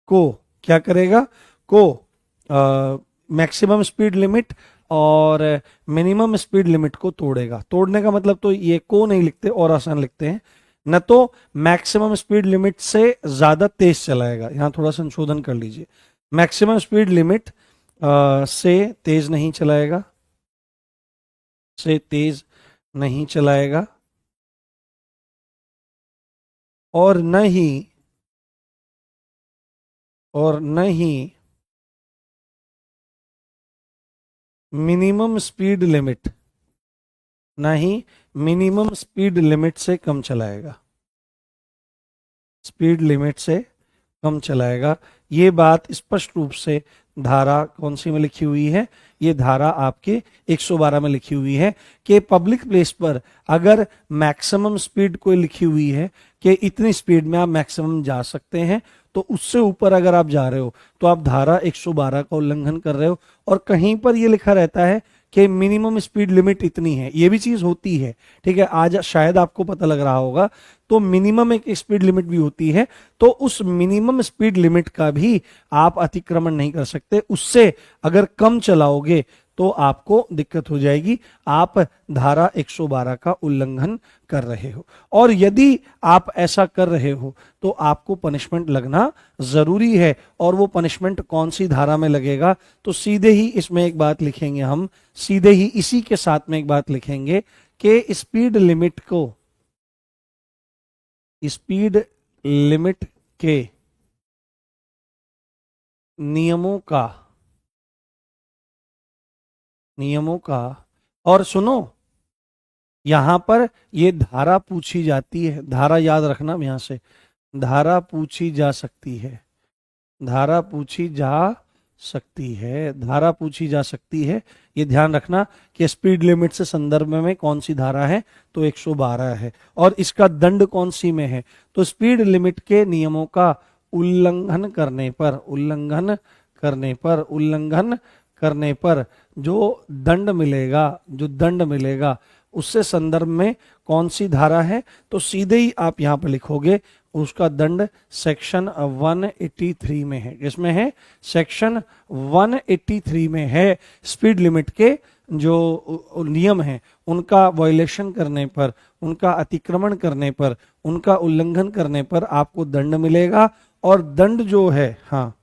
को क्या करेगा, को मैक्सिमम स्पीड लिमिट और मिनिमम स्पीड लिमिट को तोड़ेगा। तोड़ने का मतलब तो ये को नहीं लिखते, और आसान लिखते हैं, न तो मैक्सिमम स्पीड लिमिट से ज्यादा तेज चलाएगा, यहां थोड़ा संशोधन कर लीजिए, मैक्सिमम स्पीड लिमिट से तेज नहीं चलाएगा, से तेज नहीं चलाएगा, और न ही, और न ही मिनिमम स्पीड लिमिट, ना ही मिनिमम स्पीड लिमिट से कम चलाएगा, स्पीड लिमिट से कम चलाएगा। ये बात स्पष्ट रूप से धारा कौन सी में लिखी हुई है, ये धारा आपके 112 में लिखी हुई है कि पब्लिक प्लेस पर अगर मैक्सिमम स्पीड कोई लिखी हुई है कि इतनी स्पीड में आप मैक्सिमम जा सकते हैं, तो उससे ऊपर अगर आप जा रहे हो तो आप धारा 112 का उल्लंघन कर रहे हो। और कहीं पर ये लिखा रहता है कि मिनिमम स्पीड लिमिट इतनी है, ये भी चीज होती है, ठीक है, आज शायद आपको पता लग रहा होगा। तो मिनिमम एक स्पीड लिमिट भी होती है, तो उस मिनिमम स्पीड लिमिट का भी आप अतिक्रमण नहीं कर सकते, उससे अगर कम चलाओगे तो आपको दिक्कत हो जाएगी, आप धारा 112 का उल्लंघन कर रहे हो। और यदि आप ऐसा कर रहे हो तो आपको पनिशमेंट लगना जरूरी है। और वो पनिशमेंट कौन सी धारा में लगेगा, तो सीधे ही इसमें एक बात लिखेंगे हम, सीधे ही इसी के साथ में एक बात लिखेंगे कि स्पीड लिमिट को, स्पीड लिमिट के नियमों का, नियमों का, और सुनो, यहां पर ये धारा पूछी जाती है, धारा याद रखना यहां से, धारा पूछी जा सकती है, धारा पूछी जा सकती है, धारा पूछी जा सकती है। ये ध्यान रखना कि स्पीड लिमिट से संदर्भ में कौन सी धारा है, तो 112 है। और इसका दंड कौन सी में है, तो स्पीड लिमिट के नियमों का उल्लंघन करने पर, उल्लंघन करने पर जो दंड मिलेगा उससे संदर्भ में कौन सी धारा है, तो सीधे ही आप यहां पर लिखोगे उसका दंड सेक्शन 183 में है। इसमें है सेक्शन 183 में है। स्पीड लिमिट के जो नियम हैं उनका वायलेशन करने पर, उनका अतिक्रमण करने पर, उनका उल्लंघन करने पर आपको दंड मिलेगा। और दंड जो है, हाँ,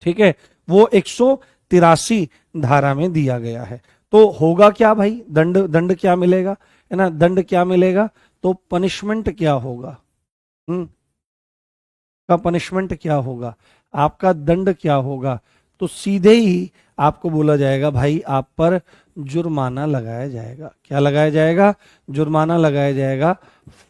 ठीक है, वो 183 धारा में दिया गया है। तो होगा क्या भाई, दंड दंड क्या मिलेगा, है ना, दंड क्या मिलेगा, तो पनिशमेंट क्या होगा, का पनिशमेंट क्या होगा, आपका दंड क्या होगा, तो सीधे ही आपको बोला जाएगा भाई आप पर जुर्माना लगाया जाएगा। क्या लगाया जाएगा, जुर्माना लगाया जाएगा,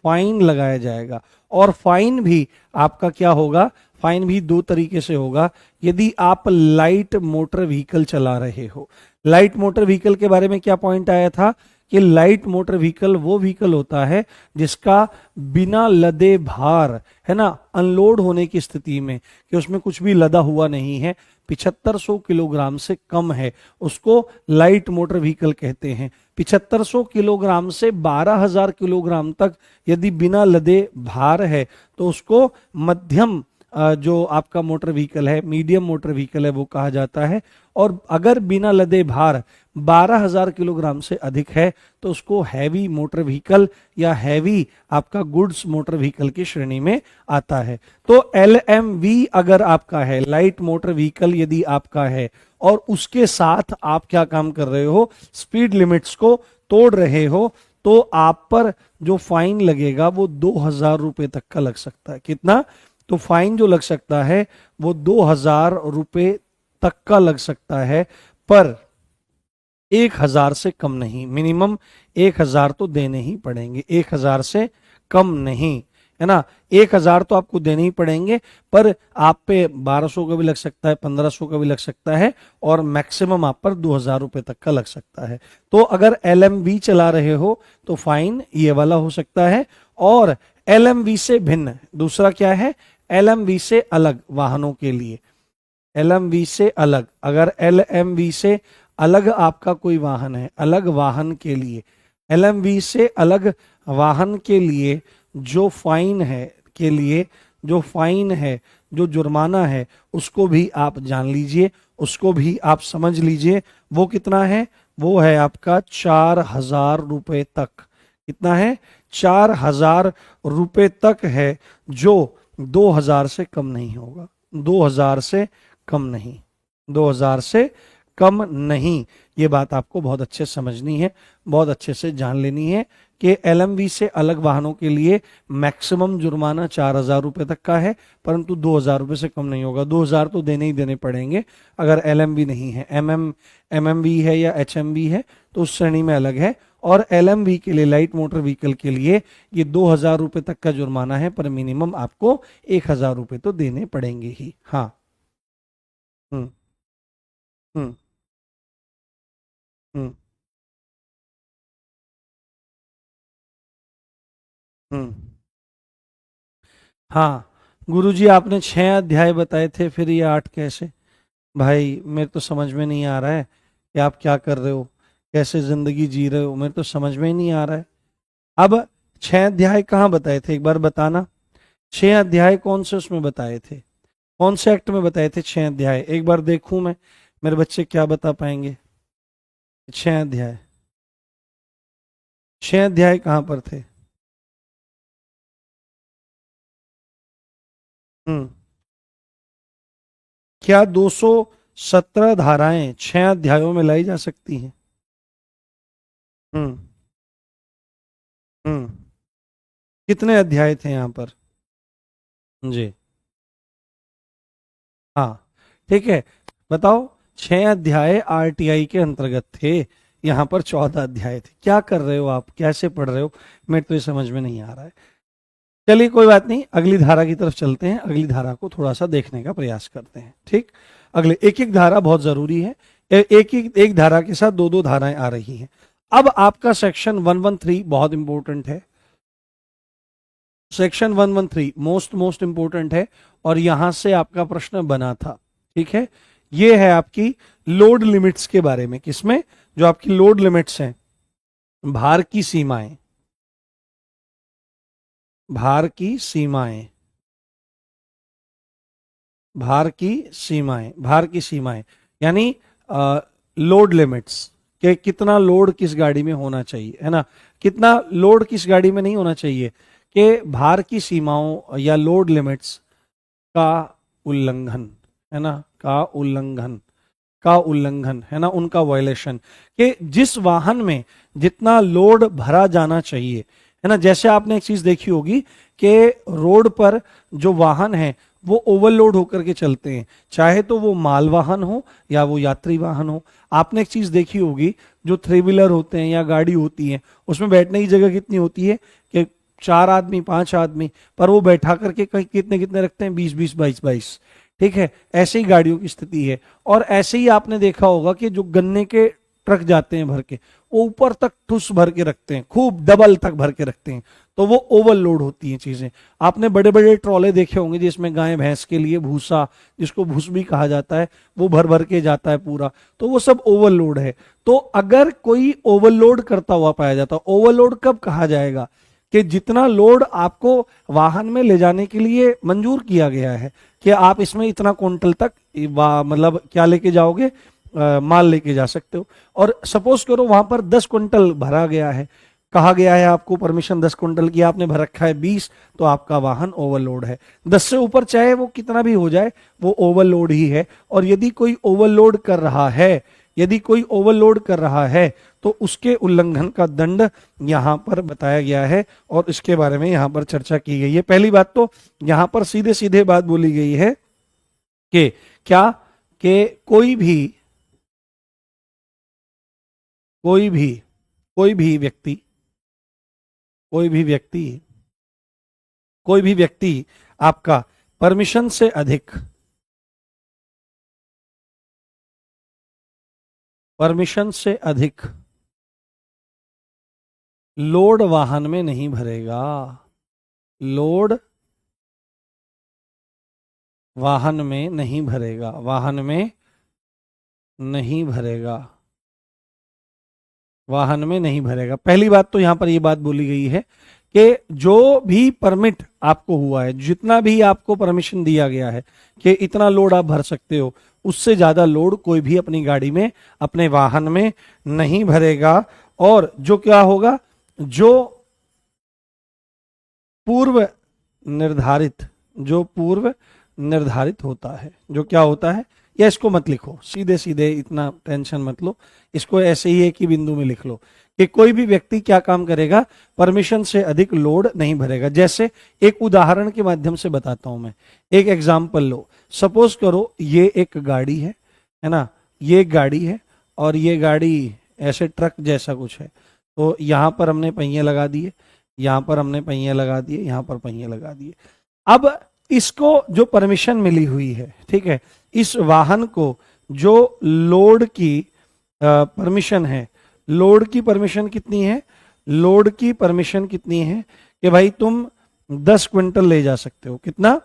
फाइन लगाया जाएगा। और फाइन भी आपका क्या होगा, फाइन भी दो तरीके से होगा। यदि आप लाइट मोटर व्हीकल चला रहे हो, लाइट मोटर व्हीकल के बारे में क्या पॉइंट आया था कि लाइट मोटर व्हीकल वो व्हीकल होता है जिसका बिना लदे भार, है ना, अनलोड होने की स्थिति में, कि उसमें कुछ भी लदा हुआ नहीं है, 7500 किलोग्राम से कम है, उसको लाइट मोटर व्हीकल कहते हैं। 7500 किलोग्राम से 12000 किलोग्राम तक यदि बिना लदे भार है तो उसको मध्यम जो आपका मोटर व्हीकल है, मीडियम मोटर व्हीकल है, वो कहा जाता है। और अगर बिना लदे भार 12000 किलोग्राम से अधिक है तो उसको हैवी मोटर व्हीकल या हैवी आपका गुड्स मोटर व्हीकल की श्रेणी में आता है। तो LMV अगर आपका है, लाइट मोटर व्हीकल यदि आपका है, और उसके साथ आप क्या काम कर रहे हो, स्पीड लिमिट्स को तोड़ रहे हो, तो आप पर जो फाइन लगेगा वो 2000 रुपए तक का लग सकता है। कितना, तो फाइन जो लग सकता है वो 2000 रुपए तक का लग सकता है, पर 1000 से कम नहीं। मिनिमम 1000 तो देने ही पड़ेंगे, 1000 से कम नहीं, है ना। 1000 तो आपको देने ही पड़ेंगे, पर आप पे 1200 का भी लग सकता है, 1500 का भी लग सकता है, और मैक्सिमम आप पर 2000 रुपए तक का लग सकता है। तो अगर LMV चला रहे हो तो फाइन ये वाला हो सकता है। और LMV से भिन्न दूसरा क्या है, LMV से अलग वाहनों के लिए, LMV से अलग, अगर LMV से अलग आपका कोई वाहन है, अलग वाहन के लिए, LMV से अलग वाहन के लिए जो फाइन है, के लिए जो फाइन है, जो जुर्माना है, उसको भी आप जान लीजिए, उसको भी आप समझ लीजिए। वो कितना है, वो है आपका 4000 रुपए तक। कितना है, 4000 रुपए तक है, जो 2000 से कम नहीं होगा, 2000 से कम नहीं, 2000 से कम नहीं। ये बात आपको बहुत अच्छे से समझनी है, बहुत अच्छे से जान लेनी है कि LMV से अलग वाहनों के लिए मैक्सिमम जुर्माना 4000 रुपए तक का है, परंतु 2000 रुपए से कम नहीं होगा। 2000 तो देने ही देने पड़ेंगे अगर LMV नहीं है। MMV है या HMV है तो उस श्रेणी में अलग है। और LMV के लिए, लाइट मोटर व्हीकल के लिए, ये 2000 रुपए तक का जुर्माना है, पर मिनिमम आपको 1000 रुपए तो देने पड़ेंगे ही। हाँ, हम्म, हम्म, हम्म, हम्म। हाँ, गुरुजी आपने 6 अध्याय बताए थे, फिर ये 8 कैसे? भाई मेरे तो समझ में नहीं आ रहा है कि आप क्या कर रहे हो, कैसे जिंदगी जी रहे हो, मेरे तो समझ में ही नहीं आ रहा है। अब 6 अध्याय कहाँ बताए थे, एक बार बताना। 6 अध्याय कौन से उसमें बताए थे, कौन से एक्ट में बताए थे 6 अध्याय, एक बार देखूं मैं, मेरे बच्चे क्या बता पाएंगे। 6 अध्याय, 6 अध्याय कहाँ पर थे? हम्म, क्या 217 धाराएं 6 अध्यायों में लाई जा सकती हैं? हम्म, हम्म। कितने अध्याय थे यहाँ पर? जी, हाँ, ठीक है, बताओ। 6 अध्याय RTI के अंतर्गत थे, यहाँ पर 14 अध्याय थे। क्या कर रहे हो आप, कैसे पढ़ रहे हो, मेरे तो ये समझ में नहीं आ रहा है। चलिए कोई बात नहीं, अगली धारा की तरफ चलते हैं, अगली धारा को थोड़ा सा देखने का प्रयास करते हैं। ठीक, अगले एक एक धारा बहुत जरूरी है, एक धारा के साथ दो दो धाराएं आ रही हैं। अब आपका सेक्शन 113 बहुत इंपॉर्टेंट है, सेक्शन 113 मोस्ट इंपॉर्टेंट है, और यहां से आपका प्रश्न बना था। ठीक है, ये है आपकी लोड लिमिट्स के बारे में, किसमें, जो आपकी लोड लिमिट्स हैं, भार की सीमाएं, भार की सीमाएं, भार की सीमाएं, भार की सीमाएं यानी लोड लिमिट्स के कितना लोड किस गाड़ी में होना चाहिए, है ना, कितना लोड किस गाड़ी में नहीं होना चाहिए, कि भार की सीमाओं या लोड लिमिट्स का उल्लंघन, है ना, का उल्लंघन, का उल्लंघन, है ना, उनका वायलेशन, कि जिस वाहन में जितना लोड भरा जाना चाहिए, है ना, जैसे आपने एक चीज देखी होगी कि रोड पर जो वाहन है वो ओवरलोड होकर के चलते हैं, चाहे तो वो माल वाहन हो या वो यात्री वाहन हो। आपने एक चीज देखी होगी, जो थ्री व्हीलर होते हैं या गाड़ी होती है, उसमें बैठने की जगह कितनी होती है कि 4 आदमी 5 आदमी, पर वो बैठा करके कहीं कितने कितने रखते हैं, 20 22। ठीक है, ऐसे ही गाड़ियों की स्थिति है। और ऐसे ही आपने देखा होगा कि जो गन्ने के ट्रक जाते हैं भर के, वो ऊपर तक ठुस भर के रखते हैं, खूब डबल तक भर के रखते हैं, तो वो ओवरलोड होती हैं चीजें। आपने बड़े बड़े ट्रॉले देखे होंगे जिसमें गाय भैंस के लिए भूसा, जिसको भूस भी कहा जाता है, वो भर भर के जाता है पूरा, तो वो सब ओवरलोड है। तो अगर कोई ओवरलोड करता हुआ पाया जाता, ओवरलोड कब कहा जाएगा, कि जितना लोड आपको वाहन में ले जाने के लिए मंजूर किया गया है, कि आप इसमें इतना क्विंटल तक मतलब क्या लेके जाओगे, माल लेके जा सकते हो। और सपोज करो वहां पर 10 क्विंटल भरा गया है, कहा गया है आपको परमिशन 10 क्विंटल की, आपने भर रखा है 20, तो आपका वाहन ओवरलोड है। 10 से ऊपर चाहे वो कितना भी हो जाए, वो ओवरलोड ही है। और यदि कोई ओवरलोड कर रहा है, यदि कोई ओवरलोड कर रहा है, तो उसके उल्लंघन का दंड यहां पर बताया गया है, और इसके बारे में यहां पर चर्चा की गई है। पहली बात तो यहां पर सीधे सीधे बात बोली गई है कि क्या, कि कोई भी व्यक्ति, कोई भी व्यक्ति, कोई भी व्यक्ति आपका परमिशन से अधिक, परमिशन से अधिक लोड वाहन में नहीं भरेगा, लोड वाहन में नहीं भरेगा, वाहन में नहीं भरेगा, वाहन में नहीं भरेगा। पहली बात तो यहां पर यह बात बोली गई है कि जो भी परमिट आपको हुआ है, जितना भी आपको परमिशन दिया गया है कि इतना लोड आप भर सकते हो, उससे ज्यादा लोड कोई भी अपनी गाड़ी में, अपने वाहन में नहीं भरेगा। और जो क्या होगा, जो पूर्व निर्धारित, जो पूर्व निर्धारित होता है, जो क्या होता है, या इसको मत लिखो सीधे सीधे, इतना टेंशन मत लो, इसको ऐसे ही एक ही बिंदु में लिख लो कि कोई भी व्यक्ति क्या काम करेगा, परमिशन से अधिक लोड नहीं भरेगा। जैसे एक उदाहरण के माध्यम से बताता हूं मैं, एक एग्जांपल लो। सपोज करो ये एक गाड़ी है ना, ये एक गाड़ी है, और ये गाड़ी ऐसे ट्रक जैसा कुछ है। तो यहां पर हमने पहिए लगा दिए, यहां पर हमने पहिए लगा दिए, यहां पर पहिए लगा दिए। अब इसको जो परमिशन मिली हुई है, ठीक है, इस वाहन को जो लोड की परमिशन है, लोड की परमिशन कितनी है, लोड की परमिशन कितनी है, कि भाई तुम 10 क्विंटल ले जा सकते हो। कितना,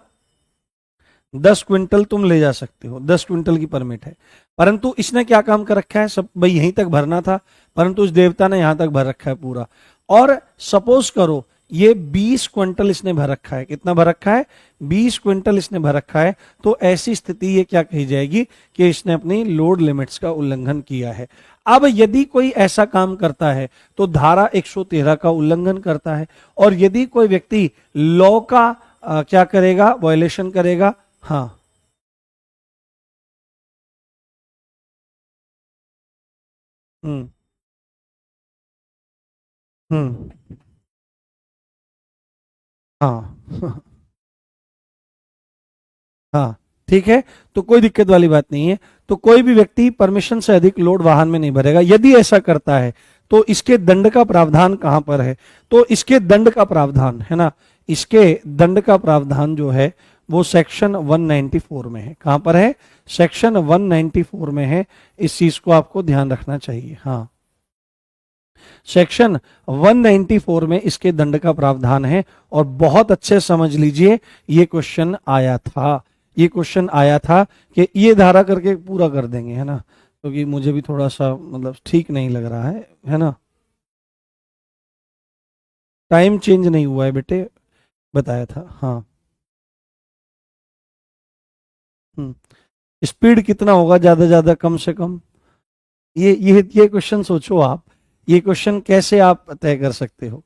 10 क्विंटल तुम ले जा सकते हो, 10 क्विंटल की परमिट है। परंतु इसने क्या काम कर रखा है, सब भाई यहीं तक भरना था, परंतु इस देवता ने यहां तक भर रखा है पूरा। और सपोज करो ये 20 क्विंटल इसने भर रखा है, कितना भर रखा है, 20 क्विंटल इसने भर रखा है। तो ऐसी स्थिति ये क्या कही जाएगी, कि इसने अपनी लोड लिमिट्स का उल्लंघन किया है। अब यदि कोई ऐसा काम करता है तो धारा 113 का उल्लंघन करता है। और यदि कोई व्यक्ति लॉ का क्या करेगा, वायलेशन करेगा। हाँ, हम्म हम्म, हाँ हाँ, ठीक है, तो कोई दिक्कत वाली बात नहीं है। तो कोई भी व्यक्ति परमिशन से अधिक लोड वाहन में नहीं भरेगा। यदि ऐसा करता है तो इसके दंड का प्रावधान कहां पर है, तो इसके दंड का प्रावधान है ना, इसके दंड का प्रावधान जो है वो सेक्शन 194 में है। कहां पर है? सेक्शन 194 में है। इस चीज को आपको ध्यान रखना चाहिए। हाँ, सेक्शन 194 में इसके दंड का प्रावधान है। और बहुत अच्छे समझ लीजिए, ये क्वेश्चन आया था, ये क्वेश्चन आया था कि ये धारा करके पूरा कर देंगे, है ना, क्योंकि तो मुझे भी थोड़ा सा मतलब ठीक नहीं लग रहा है ना। टाइम चेंज नहीं हुआ है बेटे, बताया था। हाँ, स्पीड कितना होगा ज्यादा ज्यादा कम से कम? ये क्वेश्चन सोचो आप, ये क्वेश्चन कैसे आप तय कर सकते हो?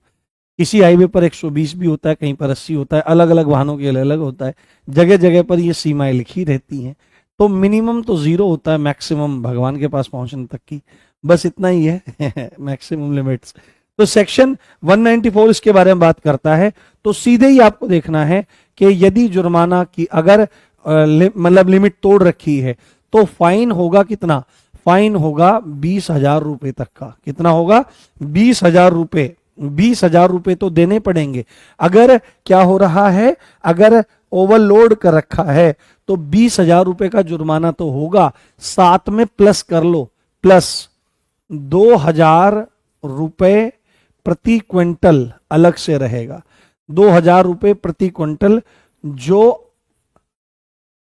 किसी हाईवे पर 120 भी होता है, कहीं पर 80 होता है, अलग अलग वाहनों के अलग अलग होता है, जगह जगह पर ये सीमाएं लिखी रहती हैं। तो मिनिमम तो 0 होता है, मैक्सिमम भगवान के पास पहुंचने तक की, बस इतना ही है मैक्सिमम लिमिट्स। तो सेक्शन 194 इसके बारे में बात करता है। तो सीधे ही आपको देखना है कि यदि जुर्माना की अगर मतलब लिमिट तोड़ रखी है तो फाइन होगा कितना? फाइन होगा 20,000 रुपए तक का। कितना होगा? 20,000 रुपए। 20,000 रुपए तो देने पड़ेंगे। अगर क्या हो रहा है, अगर ओवरलोड कर रखा है तो 20,000 रुपए का जुर्माना तो होगा, साथ में प्लस कर लो, प्लस 2,000 रुपए प्रति क्विंटल अलग से रहेगा। 2,000 रुपए प्रति क्विंटल जो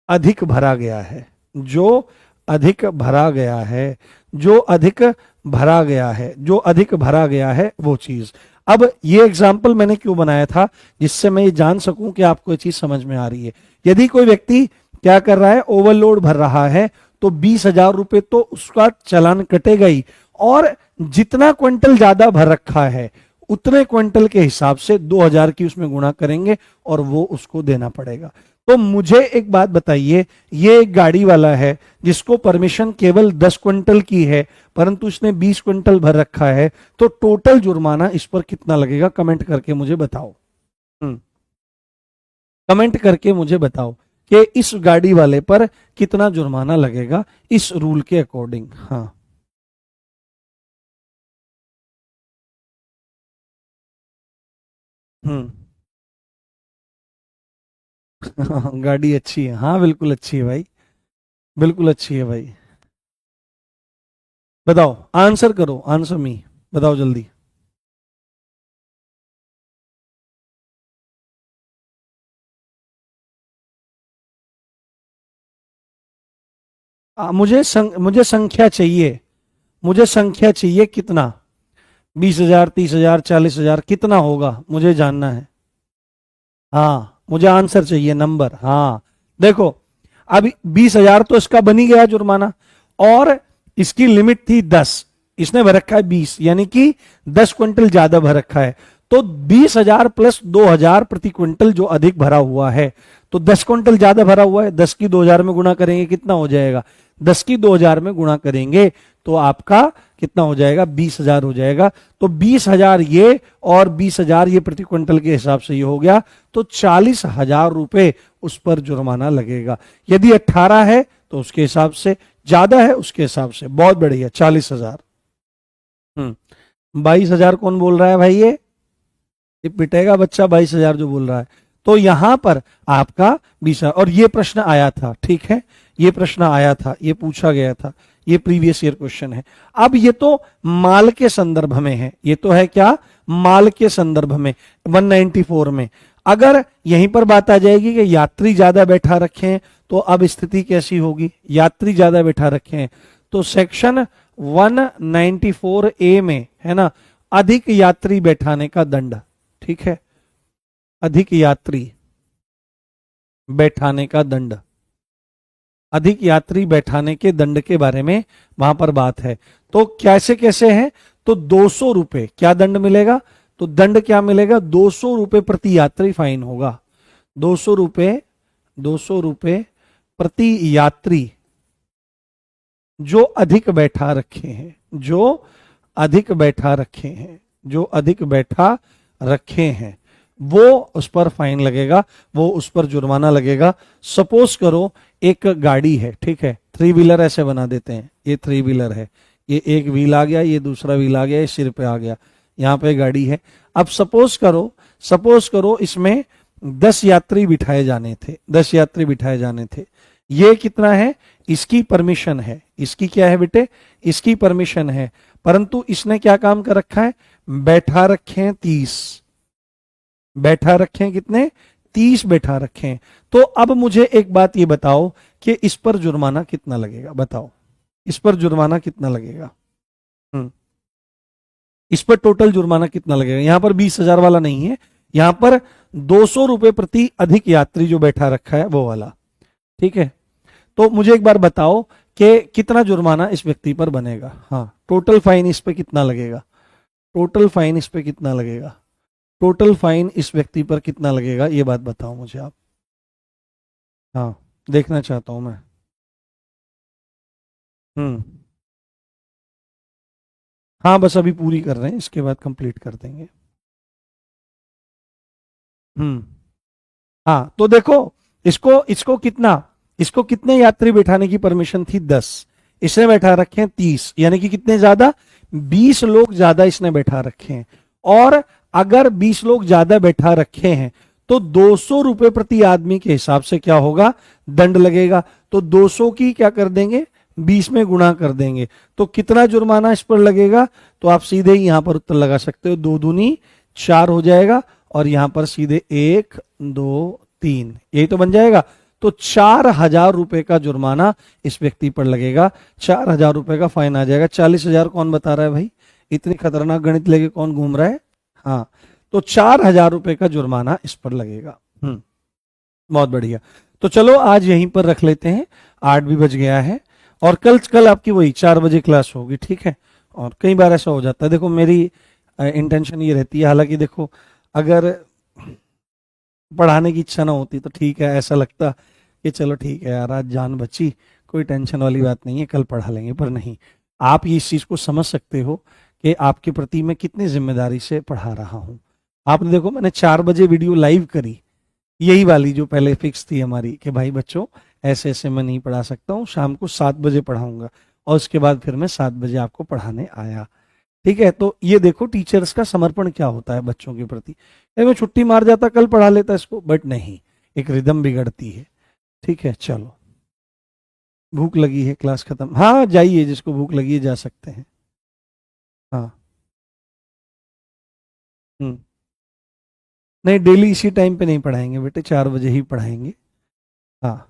अधिक भरा गया है, जो अधिक भरा गया है, जो अधिक भरा गया है, जो अधिक भरा गया है वो चीज। अब ये एग्जाम्पल मैंने क्यों बनाया था? जिससे मैं ये जान सकूं कि आपको ये चीज समझ में आ रही है। यदि कोई व्यक्ति क्या कर रहा है, ओवरलोड भर रहा है, तो 20,000 रुपए तो उसका चालान कटेगा ही, और जितना क्विंटल ज्यादा भर रखा है उतने क्विंटल के हिसाब से 2,000 की उसमें गुणा करेंगे और वो उसको देना पड़ेगा। तो मुझे एक बात बताइए, ये एक गाड़ी वाला है जिसको परमिशन केवल 10 क्विंटल की है, परंतु इसने 20 क्विंटल भर रखा है, तो टोटल जुर्माना इस पर कितना लगेगा? कमेंट करके मुझे बताओ। कमेंट करके मुझे बताओ कि इस गाड़ी वाले पर कितना जुर्माना लगेगा इस रूल के अकॉर्डिंग। हाँ, गाड़ी अच्छी है, हाँ बिल्कुल अच्छी है भाई, बिल्कुल अच्छी है भाई। बताओ, आंसर करो, आंसर मी, बताओ जल्दी। मुझे संख्या चाहिए, मुझे संख्या चाहिए कितना? 20,000, 30,000, 40,000, कितना होगा मुझे जानना है। हाँ, मुझे आंसर चाहिए, नंबर। हाँ, देखो, अब 20,000 तो इसका बन ही गया जुर्माना, और इसकी लिमिट थी 10, इसने भर रखा है 20, यानी कि 10 क्विंटल ज्यादा भर रखा है। तो 20,000 प्लस 2,000 प्रति क्विंटल जो अधिक भरा हुआ है, तो 10 क्विंटल ज्यादा भरा हुआ है, 10 की 2,000 में गुणा करेंगे, कितना हो जाएगा? 10 की 2,000 में गुणा करेंगे तो आपका कितना हो जाएगा? 20,000 हो जाएगा। तो 20,000 ये और 20,000 ये प्रति क्विंटल के हिसाब से ये हो गया, तो 40,000 रुपए उस पर जुर्माना लगेगा। यदि 18 है तो उसके हिसाब से, ज्यादा है उसके हिसाब से। बहुत बढ़िया, 40,000। 22,000 कौन बोल रहा है भाई? ये पिटेगा बच्चा, 22,000 जो बोल रहा है। तो यहां पर आपका 20,000। और ये प्रश्न आया था, ठीक है, ये प्रश्न आया था, ये पूछा गया था, ये प्रीवियस ईयर क्वेश्चन है। अब ये तो माल के संदर्भ में है, ये तो है क्या? माल के संदर्भ में 194 में। अगर यहीं पर बात आ जाएगी कि यात्री ज्यादा बैठा रखे हैं, तो अब स्थिति कैसी होगी? यात्री ज्यादा बैठा रखे हैं तो सेक्शन 194 ए में, है ना, अधिक यात्री बैठाने का दंड, ठीक है, अधिक यात्री बैठाने का दंड, अधिक यात्री बैठाने के दंड के बारे में वहां पर बात है। तो कैसे कैसे है? तो 200 रुपए क्या दंड मिलेगा? तो दंड क्या मिलेगा? 200 रुपए प्रति यात्री फाइन होगा। 200 रुपए, 200 रुपए प्रति यात्री जो अधिक बैठा रखे हैं, जो अधिक बैठा रखे हैं, जो अधिक बैठा रखे हैं, वो उस पर फाइन लगेगा, वो उस पर जुर्माना लगेगा। सपोज करो एक गाड़ी है, ठीक है, 3 व्हीलर ऐसे बना देते हैं, ये 3 व्हीलर है, ये एक व्हील आ गया, ये दूसरा व्हील आ गया, ये सिर पे आ गया, यहाँ पे गाड़ी है। अब सपोज करो सपोज करो इसमें 10 यात्री बिठाए जाने थे, 10 यात्री बिठाए जाने थे। ये कितना है, इसकी परमिशन है, इसकी क्या है बेटे, इसकी परमिशन है, परंतु इसने क्या काम कर रखा है, बैठा रखे हैं 30, बैठा रखे हैं कितने, 30 बैठा रखे हैं। तो अब मुझे एक बात ये बताओ कि इस पर जुर्माना कितना लगेगा, बताओ इस पर जुर्माना कितना लगेगा। इस पर टोटल जुर्माना कितना लगेगा, यहां पर 20,000 वाला नहीं है, यहां पर 200 रुपए प्रति अधिक यात्री जो बैठा रखा है वो वाला, ठीक है। तो मुझे एक बार बताओ कि कितना जुर्माना इस व्यक्ति पर बनेगा। हाँ, टोटल फाइन इस पे कितना लगेगा, टोटल फाइन इस पे कितना लगेगा, टोटल फाइन इस व्यक्ति पर कितना लगेगा, ये बात बताओ मुझे आप। हाँ, देखना चाहता हूं मैं। हाँ, बस अभी पूरी कर रहे हैं, इसके बाद कंप्लीट कर देंगे। हाँ, तो देखो इसको इसको कितना, इसको कितने यात्री बैठाने की परमिशन थी, 10, इसने बैठा रखे हैं 30, यानी कि कितने ज्यादा, 20 लोग ज्यादा इसने बैठा रखे हैं। और अगर 20 लोग ज्यादा बैठा रखे हैं तो 200 रुपए प्रति आदमी के हिसाब से क्या होगा, दंड लगेगा। तो 200 की क्या कर देंगे, 20 में गुणा कर देंगे, तो कितना जुर्माना इस पर लगेगा। तो आप सीधे ही यहां पर उत्तर लगा सकते हो, 2 दूनी 4 हो जाएगा, और यहां पर सीधे 1 2 3, यही तो बन जाएगा। तो 4,000 रुपए का जुर्माना इस व्यक्ति पर लगेगा, 4,000 रुपए का फाइन आ जाएगा। 40,000 कौन बता रहा है भाई, इतनी खतरनाक गणित लेके कौन घूम रहा है। हाँ, तो 4,000 रुपए का जुर्माना इस पर लगेगा। बहुत बढ़िया। तो चलो आज यहीं पर रख लेते हैं, 8 भी बज गया है, और कल आपकी वही 4 बजे क्लास होगी, ठीक है। और कई बार ऐसा हो जाता है, देखो मेरी इंटेंशन ये रहती है, हालांकि देखो अगर पढ़ाने की इच्छा ना होती तो ठीक है, ऐसा लगता कि चलो ठीक है यार आज जान बची, कोई टेंशन वाली बात नहीं है, कल पढ़ा लेंगे, पर नहीं, आप ये इस चीज को समझ सकते हो कि आपके प्रति मैं कितनी जिम्मेदारी से पढ़ा रहा हूं। आपने देखो मैंने 4 बजे वीडियो लाइव करी, यही वाली जो पहले फिक्स थी हमारी कि भाई बच्चों ऐसे ऐसे मैं नहीं पढ़ा सकता हूँ, शाम को 7 बजे पढ़ाऊंगा, और उसके बाद फिर मैं 7 बजे आपको पढ़ाने आया, ठीक है। तो ये देखो टीचर्स का समर्पण क्या होता है बच्चों के प्रति। मैं छुट्टी मार जाता, कल पढ़ा लेता इसको, बट नहीं, एक रिदम बिगड़ती है, ठीक है। चलो, भूख लगी है, क्लास खत्म, हाँ जाइए, जिसको भूख लगी है जा सकते हैं। हाँ। हम्म नहीं, डेली इसी टाइम पे नहीं पढ़ाएंगे बेटे, 4 बजे ही पढ़ाएंगे। हाँ,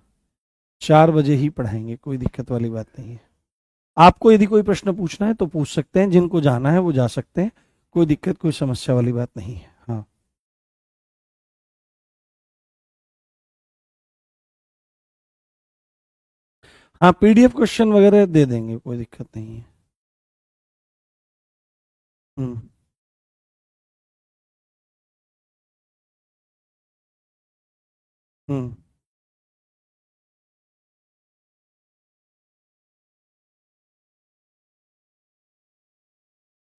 4 बजे ही पढ़ाएंगे, कोई दिक्कत वाली बात नहीं है। आपको यदि कोई प्रश्न पूछना है तो पूछ सकते हैं, जिनको जाना है वो जा सकते हैं, कोई दिक्कत कोई समस्या वाली बात नहीं है। हाँ, हाँ पीडीएफ क्वेश्चन वगैरह दे देंगे, कोई दिक्कत नहीं है। हम्म हम्म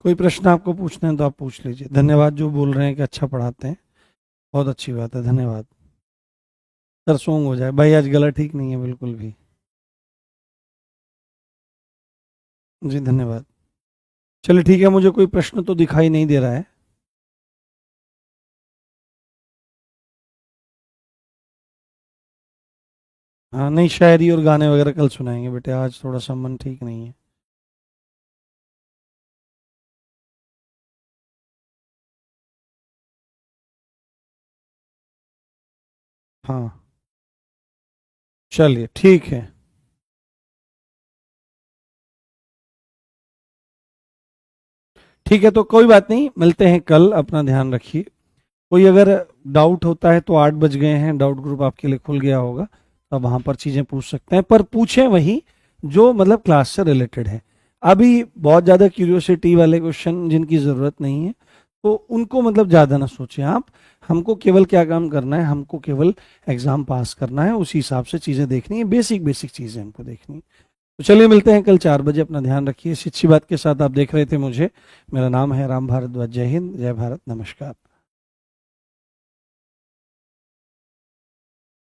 कोई प्रश्न आपको पूछना है तो आप पूछ लीजिए। धन्यवाद जो बोल रहे हैं कि अच्छा पढ़ाते हैं, बहुत अच्छी बात है, धन्यवाद। सर सोंग हो जाए भाई, आज गला ठीक नहीं है बिल्कुल भी। जी धन्यवाद। चलिए ठीक है, मुझे कोई प्रश्न तो दिखाई नहीं दे रहा है। हाँ नहीं, शायरी और गाने वगैरह कल सुनाएंगे बेटे, आज थोड़ा सा मन ठीक नहीं है। हाँ चलिए ठीक है। ठीक है, तो कोई बात नहीं, मिलते हैं कल, अपना ध्यान रखिए। कोई अगर डाउट होता है तो 8 बज गए हैं, डाउट ग्रुप आपके लिए खुल गया होगा, तो वहां पर चीजें पूछ सकते हैं, पर पूछें वही जो मतलब क्लास से रिलेटेड है। अभी बहुत ज्यादा क्यूरियोसिटी वाले क्वेश्चन जिनकी जरूरत नहीं है तो उनको मतलब ज्यादा ना सोचें आप। हमको केवल क्या काम करना है, हमको केवल एग्जाम पास करना है, उसी हिसाब से चीजें देखनी है, बेसिक बेसिक चीजें हमको देखनी है। तो चलिए मिलते हैं कल 4 बजे, अपना ध्यान रखिए। इसी अच्छी बात के साथ आप देख रहे थे मुझे, मेरा नाम है राम भारद्वाज। जय हिंद, जय भारत, नमस्कार।